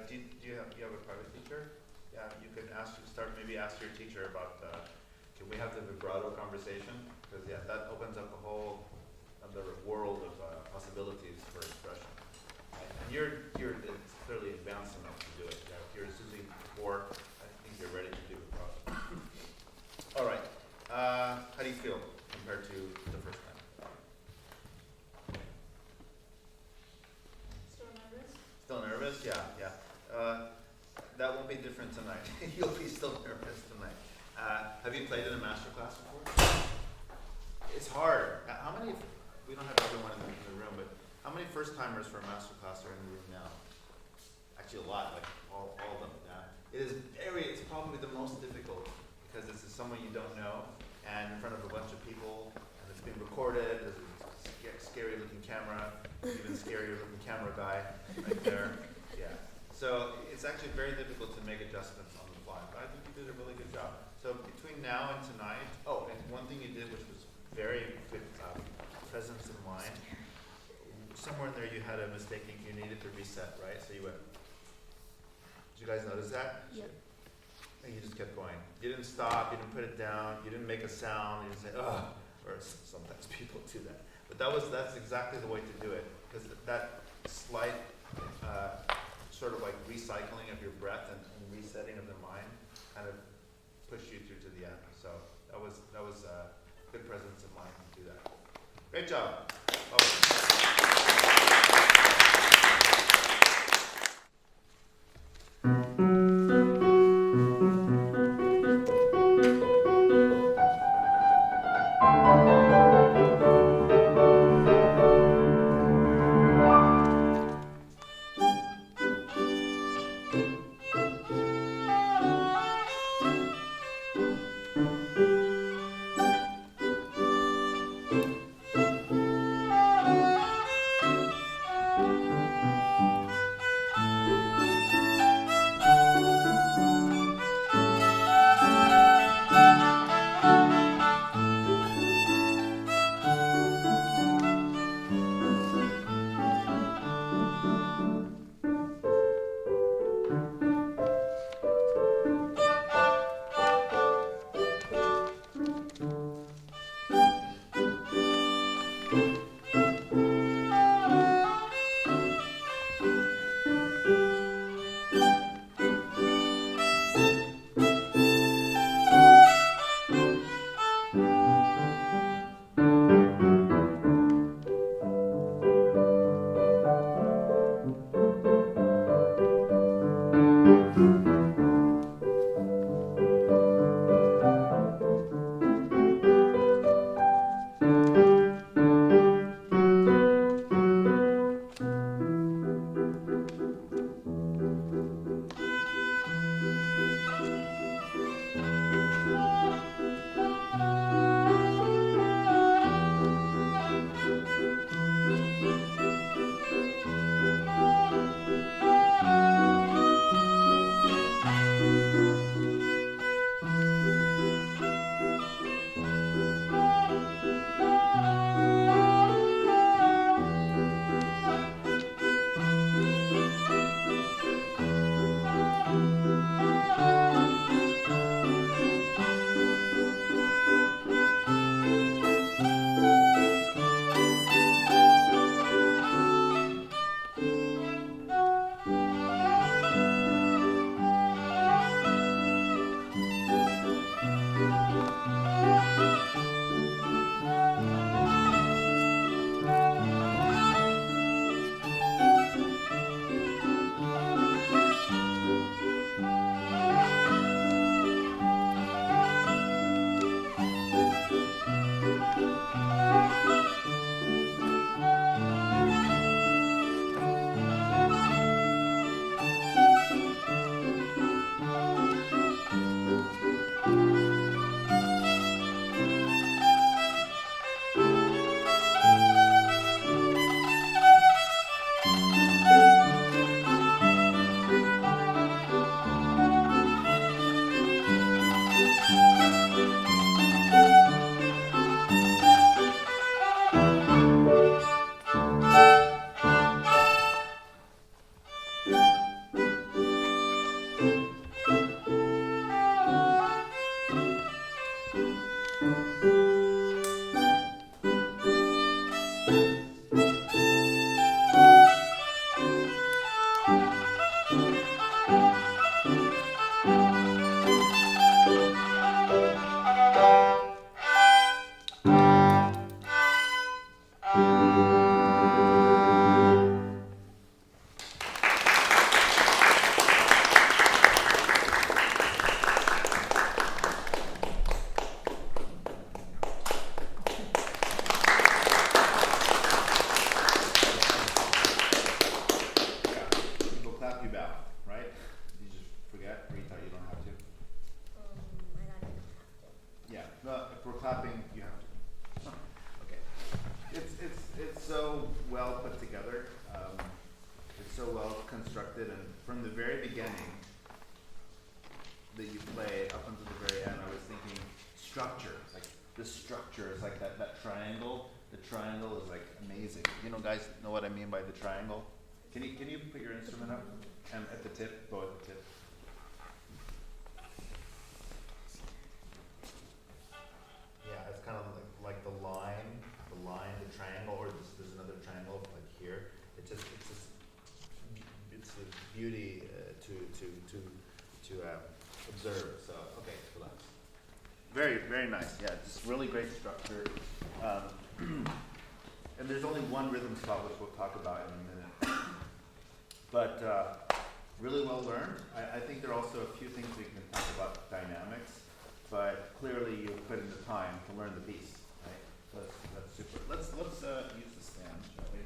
Do you have a private teacher? Yeah, you can maybe ask your teacher about can we have the vibrato conversation? Because yeah, that opens up a whole other world of possibilities for expression. And you're clearly advanced enough to do it. Yeah, if you're a Susie 4, I think you're ready to do vibrato. All right. How do you feel compared to the first time? Still nervous? Still nervous? Yeah. That won't be different tonight. You'll be still nervous tonight. Have you played in a master class before? It's hard. How many? We don't have everyone in the room, but how many first timers for a master class are in the room now? Actually, a lot. Like all of them. Yeah. It's probably the most difficult because this is someone you don't know and in front of a bunch of people, and it's being recorded. There's a scary looking camera, even scarier looking camera guy right there. Yeah. So it's actually very difficult to make adjustments on the fly, but I think you did a really good job. So between now and tonight, and one thing you did which was very good presence of mind, somewhere in there you had a mistake, you needed to reset, right? So you went, did you guys notice that? Yep. And you just kept going. You didn't stop, you didn't put it down, you didn't make a sound, you didn't say, ugh, or sometimes people do that. But that's exactly the way to do it, because that slight sort of like recycling of your breath and resetting of the mind kind of push you through to the end. So that was good presence of mind to do that. Great job. tapping, you have to. Okay. It's so well put together. It's so well constructed, and from the very beginning that you play up until the very end, I was thinking structure. Like the structure is like that triangle. The triangle is like amazing. You know, guys know what I mean by the triangle? Can you put your instrument up and at the tip? Go at the tip. Yeah, it's kind of like the line, the triangle, or there's another triangle like here. It's a beauty to observe. So okay, relax. Very nice. Yeah, just really great structure. And there's only one rhythm spot which we'll talk about in a minute. But really well learned. I think there are also a few things we can talk about dynamics, but clearly you put in the time to learn the piece, right? So that's super. Let's use the stand, shall we?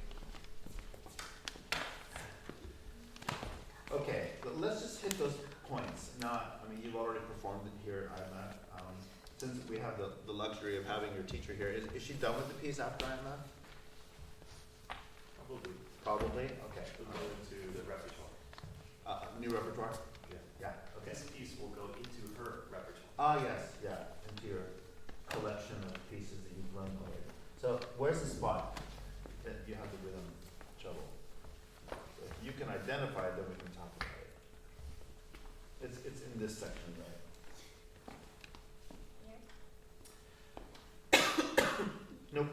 Okay, let's just hit those points. Now, I mean, you've already performed it here, Iman. Since we have the luxury of having your teacher here, is she done with the piece after Iman? Probably? Okay. We'll go into the repertoire. New repertoire? Yeah. Yeah, okay. This piece will go into her repertoire. Ah, yes, yeah, into your collection of pieces that you've learned already. So, where's the spot that you have the rhythm trouble? If you can identify it, then we can talk about it. It's in this section, right? Nope.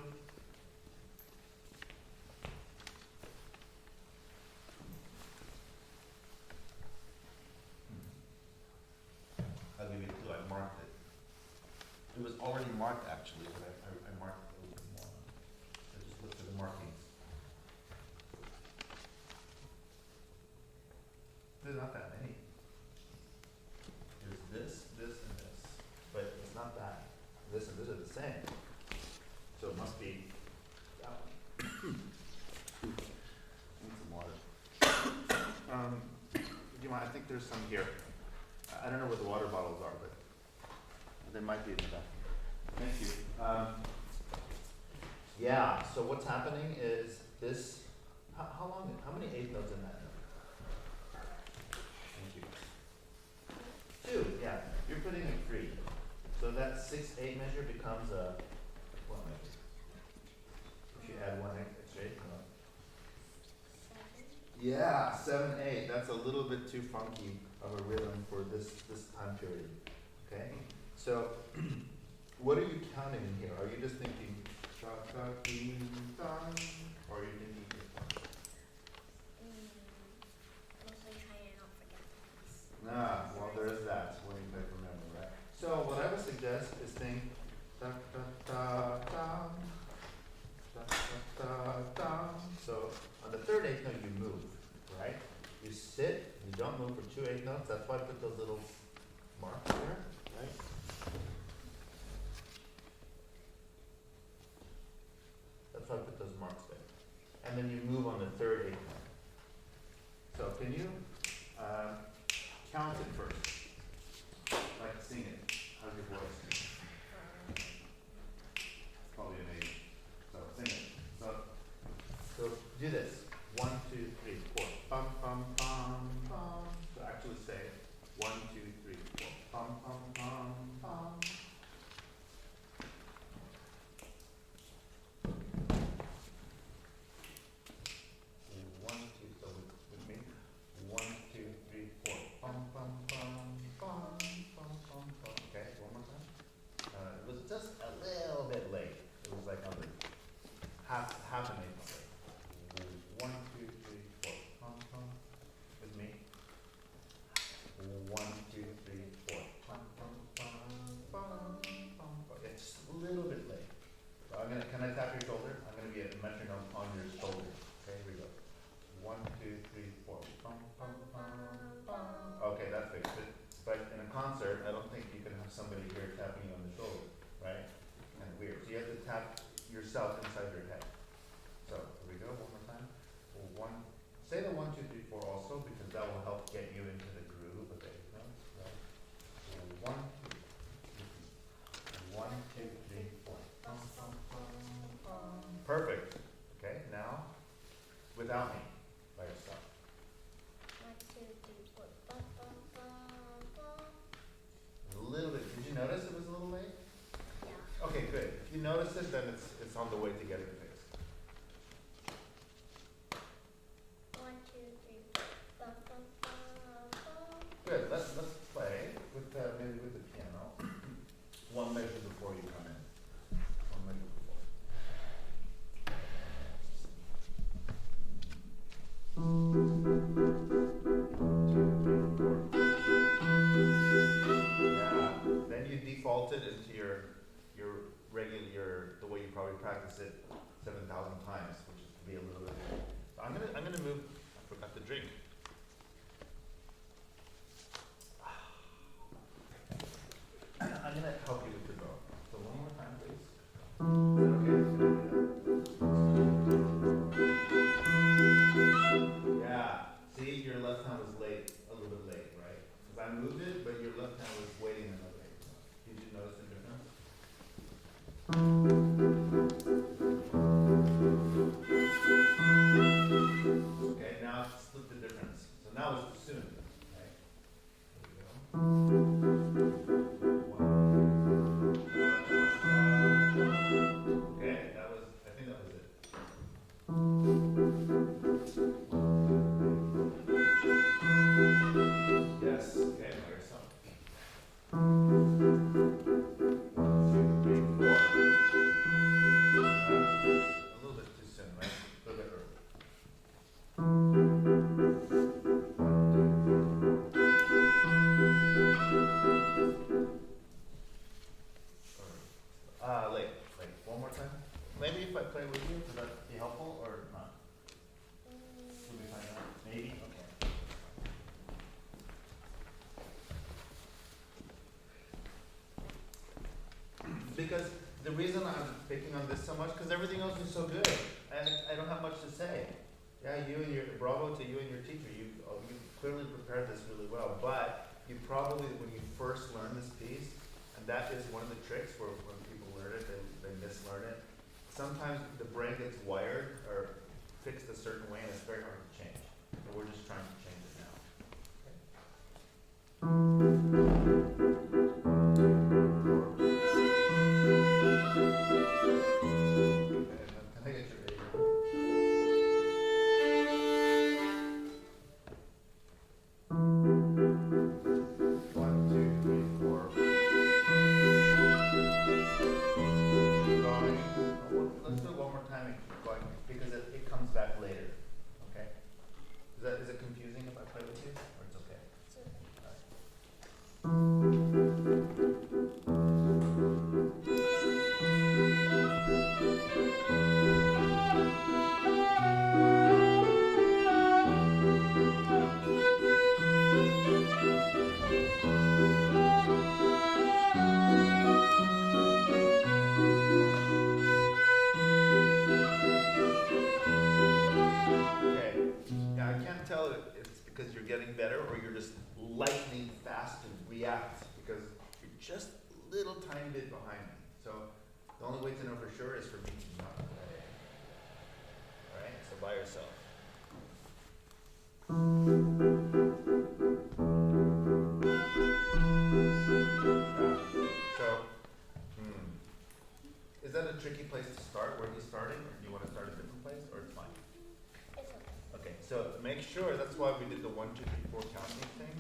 I'll give you a clue. I marked it. It was already marked actually, but I marked it a little bit more. I just looked at the markings. There's not that many. There's this, and this. But it's not that. This and this are the same. So it must be that one. Need some water. Do you mind? I think there's some here. I don't know where the water bottles are, but there might be in the back. Thank you. Yeah, so what's happening is this, how many eighth notes in that note? Thank you. 2, yeah, you're putting in 3. So that 6/8 measure becomes a, what measure? If you add 1 extra eighth note. Yeah, 7/8. That's a little bit too funky of a rhythm for this time period. Okay? So what are you counting in here? Are you just thinking da da dee da, or are you thinking Mostly trying to not forget things. nah, well there's that when you play from memory, right? So what I would suggest is think da da da da da da da da. So on the 3rd eighth note you move, right? You sit, you don't move for 2 eighth notes. That's why I put those little marks there, right? That's why I put those marks there. And then you move on the 3rd eighth note. So can you count it first? Like sing it. How's your voice? Probably an 8. So sing it. So do this. 1, 2, 3, 4. Bum bum bum bum. So actually say 1, 2, 3, 4. Bum bum bum bum. One, two, so with me. 1, 2, 3, 4. Bum bum bum bum bum bum bum. Okay, one more time. It was just a little bit late. It was like on the half an eighth late. 1, 2, 3, 4. Bum bum. With me. 1, 2, 3, 4. Bum bum bum bum bum bum. It's just a little bit late. So can I tap your shoulder? I'm gonna be a metronome on your shoulder. Okay, here we go. 1, 2, 3, 4. Bum, bum, bum, bum. Okay, that's fixed. But in a concert, I don't think you can have somebody here tapping you on the shoulder, right? Kind of weird. So you have to tap yourself inside your head. So here we go. One more time. Say the 1, 2, 3, 4 also, because that will help get you into the groove of it. Right? 1, 2, 3, it, then it's on the way to getting fixed. 1, 2, 3, 4. Bum, bum, bum, bum. Good. Let's play with maybe with the piano. One measure before you come in. One measure before. Yeah. Then you default it into your regular the way you probably practice it 7,000 times, which is to be a little bit. So I'm gonna move. I forgot to drink. I'm gonna help you with the bow. So one more time, please. Is that okay? Yeah. See, your left hand was late, a little bit late, right? Because I moved it, but your left hand was waiting in the late. Did you notice the difference? Okay, now split the difference. So now it's soon. Right? There we go. Okay, I think that was it. Yes, okay, by yourself. 1, 2, 3, 4. A little bit too soon, right? A little bit early. 1, 2, 3, 4. Late. One more time. Maybe if I play with you, would that be helpful or not? Should we find out? Maybe? Okay. Because the reason I'm picking on this so much, because everything else is so good. I don't have much to say. Yeah, bravo to you and your teacher. You clearly prepared this really well. But you probably, when you first learn this piece, and that is one of the tricks where when people learn it, they mislearn it. Sometimes the brain gets wired or fixed a certain way, and it's very hard to change. So we're just trying to change it now. Okay, can I get your A? 1, 2, 3, 4. Keep going. Let's do it one more time and keep going because it comes back later. Okay? Is it confusing if I play with you, or it's okay? It's okay. Okay. Yeah, I can't tell if it's because you're getting better or you're just lightning fast to react because you're just a little tiny bit behind me. So the only way to know for sure is for me to not play. Alright, so by yourself. So, is that a tricky place to start? Where he's starting, or do you want to start a different place, or it's fine? It's okay. Okay, so make sure, that's why we did the 1, 2, 3, 4 counting thing.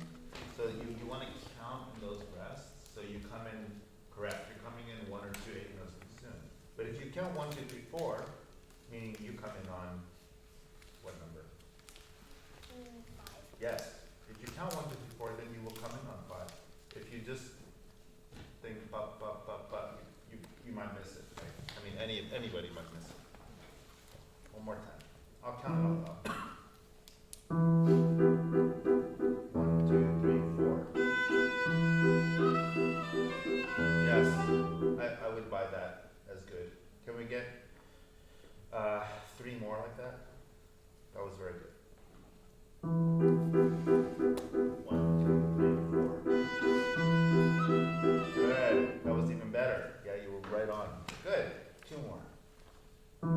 So you want to count in those rests, so you come in correct. You're coming in 1 or 2 8 notes too soon. But if you count 1, 2, 3, 4, meaning you come in on what number? 5. Yes. If you count 1, 2, 3, 4, then you will come in on 5. If you just think bop, bop, bop, bop, you might miss it, right? I mean, anybody might miss it. One more time. I'll count it out loud. 1, 2, 3, 4. Yes, I would buy that as good. Can we get 3 more like that? That was very good. 1, 2, 3, 4. Good. That was even better. Yeah, you were right on. Good. 2 more. 1,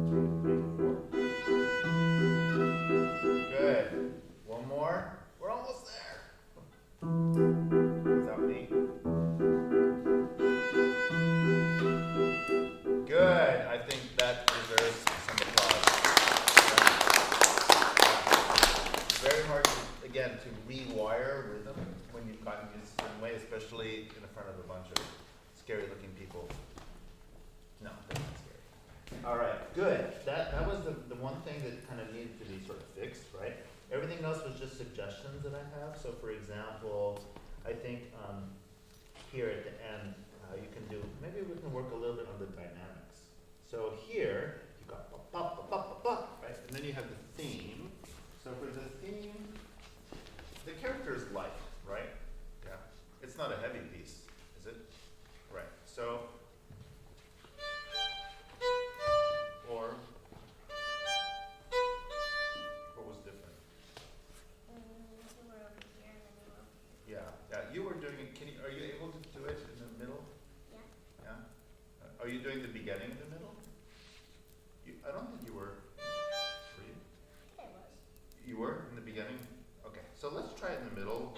2, 3, 4. Good. 1 more. We're almost there. Without me. especially in front of a bunch of scary-looking people. No, that's not scary. All right, good. That was the one thing that kind of needed to be sort of fixed, right? Everything else was just suggestions that I have. So, for example, I think here at the end, you can do, maybe we can work a little bit on the dynamics. So here, you got right? And then you have the theme. So for the theme, the character is light, right? Yeah. It's not a heavy piece, is it? Right. So, or, what was different? You were over here and then you were over here. Yeah. You were doing it. Are you able to do it in the middle? Yeah. Yeah. Are you doing the beginning and the middle? I don't think you were. Were you? I was. You were in the beginning? Okay, so let's try it in the middle,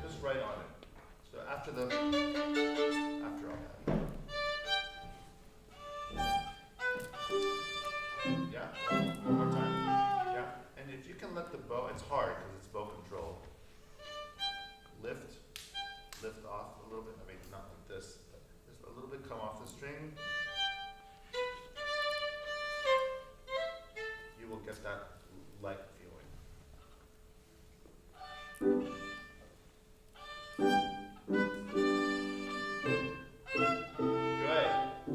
just right on it. So after all that. Yeah, one more time. Yeah, and if you can let the bow, it's hard because it's bow control. Lift off a little bit, I mean, not like this, but just a little bit come off the string. You will get that light feeling.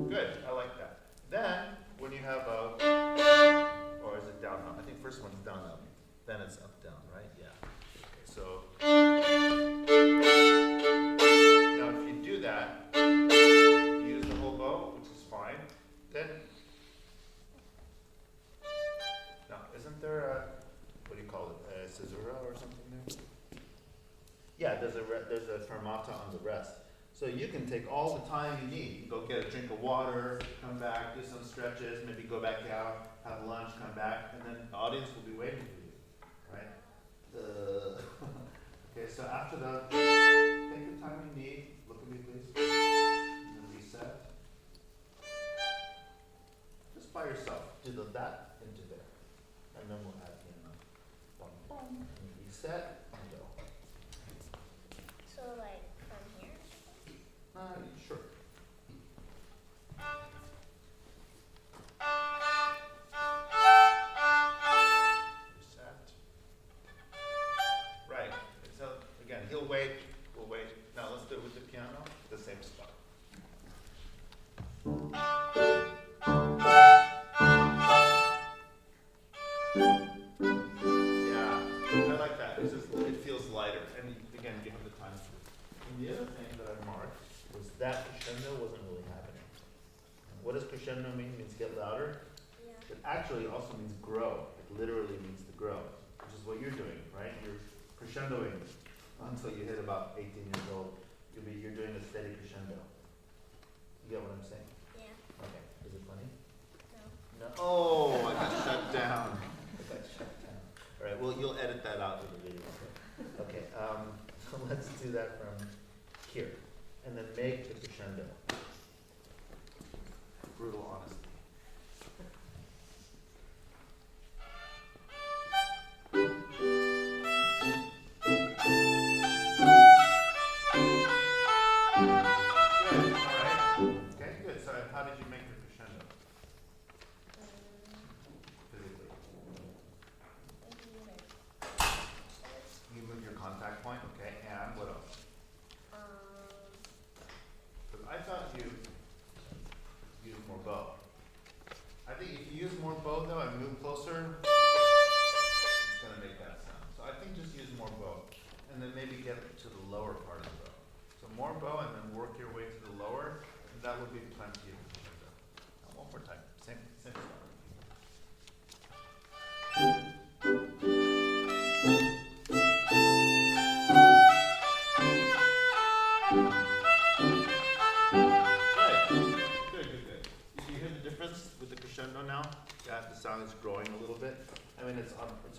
Good, I like that. Then, when you have a, or is it down up? I think first one's down up, then it's up down, right? Yeah. Okay, so, now if you do that, you use the whole bow, which is fine. Then, now, isn't there a, what do you call it, a caesura or something there? Yeah, there's a fermata on the rest. So you can take all the time you need. You go get a drink of water, come back, do some stretches, maybe go back out, have lunch, come back, and then the audience will be waiting for you, right? Okay, so after that, take the time you need. Look at me, please. And then reset. Just by yourself. Do that into there. And then we'll add in a bum, and reset and go. So like from here? Sure. Reset. Right. So again, he'll wait. We'll wait. Now let's do it with the piano. The same spot. Yeah, I like that. It feels lighter, and again, you have the time to. And the other thing that I marked was that crescendo wasn't really happening. What does crescendo mean? It means get louder. Yeah. It actually also means grow. It literally means to grow, which is what you're doing, right? You're crescendoing until you hit about 18 years old. You're doing a steady crescendo. You get what I'm saying? Yeah. Okay. Is it funny? No. No. Oh, I got shut down. I got shut down. All right. Well, you'll edit that out with the video. Okay. So let's do that from here, and then make the crescendo. Brutal honesty. It's growing a little bit. I mean, it's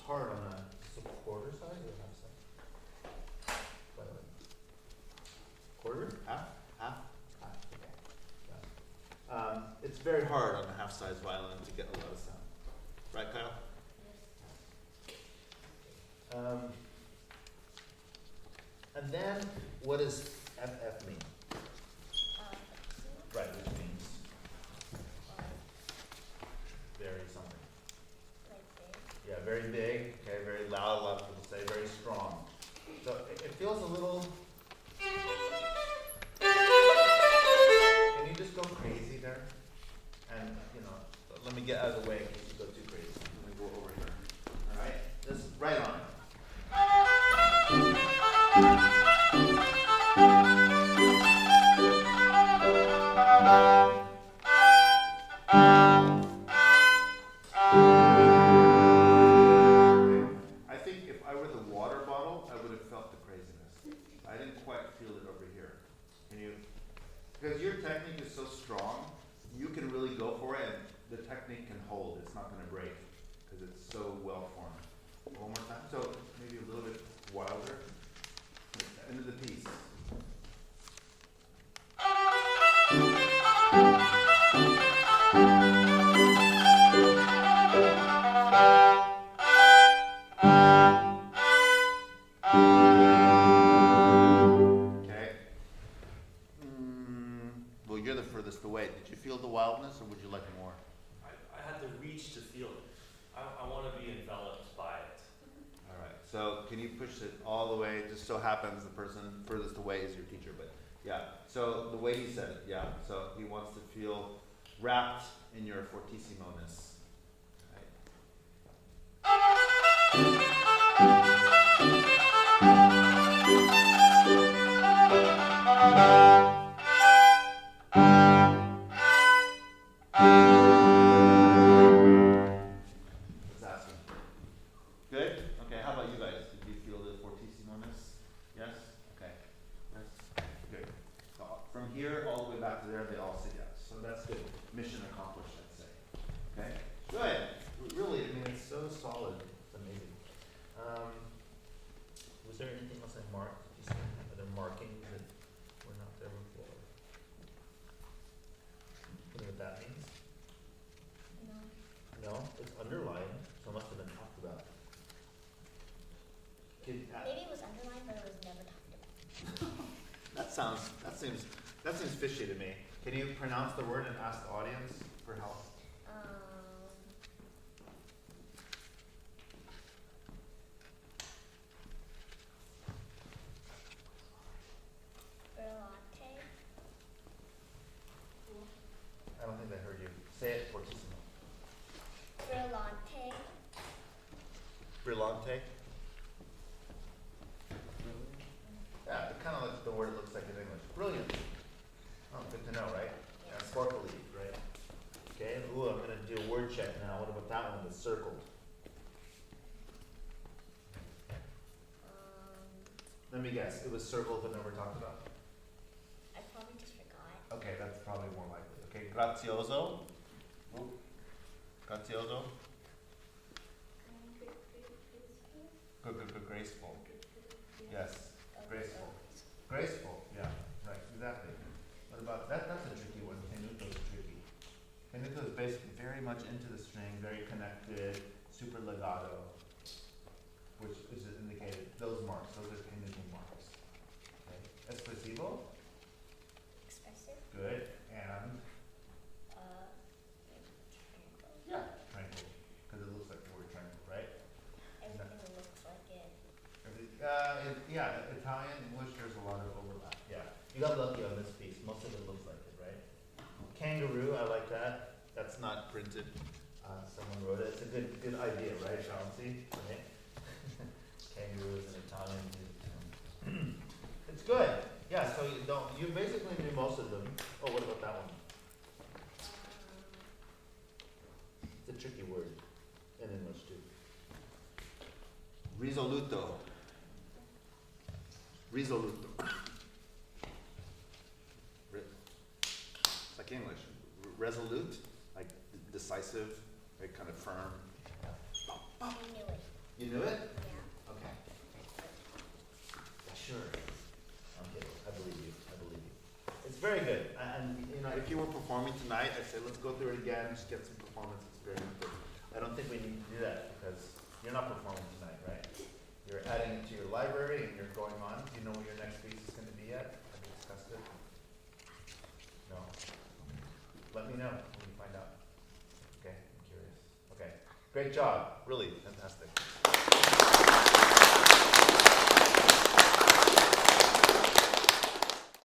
hard on a quarter size or half size? By the way, quarter, half. Okay. Yeah. It's very hard on a half size violin to get a lot of sound, right, Kyle? Yes. And then what is FF mean? Flexible. Right, which means Or very something. like big. Yeah, very big, okay, very loud, a lot of people say, very strong. So it feels a little. Can you just go crazy there? And, you know, let me get out of the way in case you go too crazy. Let me go over here. All right, just right on. I think if I were the water bottle, I would have felt the craziness. I didn't quite feel it over here. Can you? Because your technique is so strong, you can really go for it, and the technique can hold. It's not going to break because it's so well formed. One more time. So maybe a little bit wilder. End of the piece. Okay. Well, you're the furthest away. Did you feel the wildness, or would you like more? I had to reach to feel it. I want to be enveloped by it. All right. So can you push it all the way? It just so happens the person furthest away is your teacher, but yeah. So the way he said it, yeah. So he wants to feel wrapped in your fortissimo-ness. Right? Let's ask him. Good? Okay, how about you guys? Did you feel the fortissimo-ness? Yes? Okay. Yes? Good. So from here all the way back to there, they all said yes. So that's good. Mission accomplished, I'd say. Okay? Good. Really, I mean, it's so solid. It's amazing. Was there anything else I marked? Did you see other markings that were not there before? You know what that means? No. No? It's underlined, so it must have been talked about. Maybe it was underlined, but it was never talked about. That seems fishy to me. Can you pronounce the word and ask the audience for help? Brillante. I don't think they heard you. Say it fortissimo. Brillante. Brillante? Yeah, it kind of looks the word it looks like in English. Brilliant. Oh, good to know, right? Yes. And sparkly, right? Okay, ooh, I'm going to do a word check now. What about that one that's circled? Let me guess. It was circled but never talked about? I probably just forgot. Okay, that's probably more likely. Okay, grazioso. Ooh. Grazioso. Good, graceful. Yes, graceful. Graceful, yeah, right, exactly. What about, that's a tricky one. Tenuto's tricky. Tenuto is basically very much into the string, very connected, super legato, which is indicated, those marks, those are tenuto marks. Okay. Espressivo, Expressive. good, and Tranquil. yeah, tranquil, because it looks like the word tranquil, right? Everything looks like it. Yeah, Italian, English, there's a lot of overlap. Yeah, you got lucky on this piece. Most of it looks like it, right? Kangaroo, I like that. That's not printed. Someone wrote it. It's a good idea, right, Chauncey? Right? Kangaroo is an Italian. It's good. Yeah. So you basically knew most of them. Oh, what about that one? It's a tricky word in English too. Risoluto. Risoluto. It's like English. Resolute, like decisive, very kind of firm. I knew it. You knew it? Yeah. Okay. Yeah, sure. I'm kidding. I believe you. It's very good. And you know, if you were performing tonight, I'd say let's go through it again, just get some performance experience. But I don't think we need to do that because you're not performing tonight, right? You're adding it to your library and you're going on. Do you know where your next piece is going to be at? I think Let me know when you find out. Okay, I'm curious. Okay, great job. Really fantastic.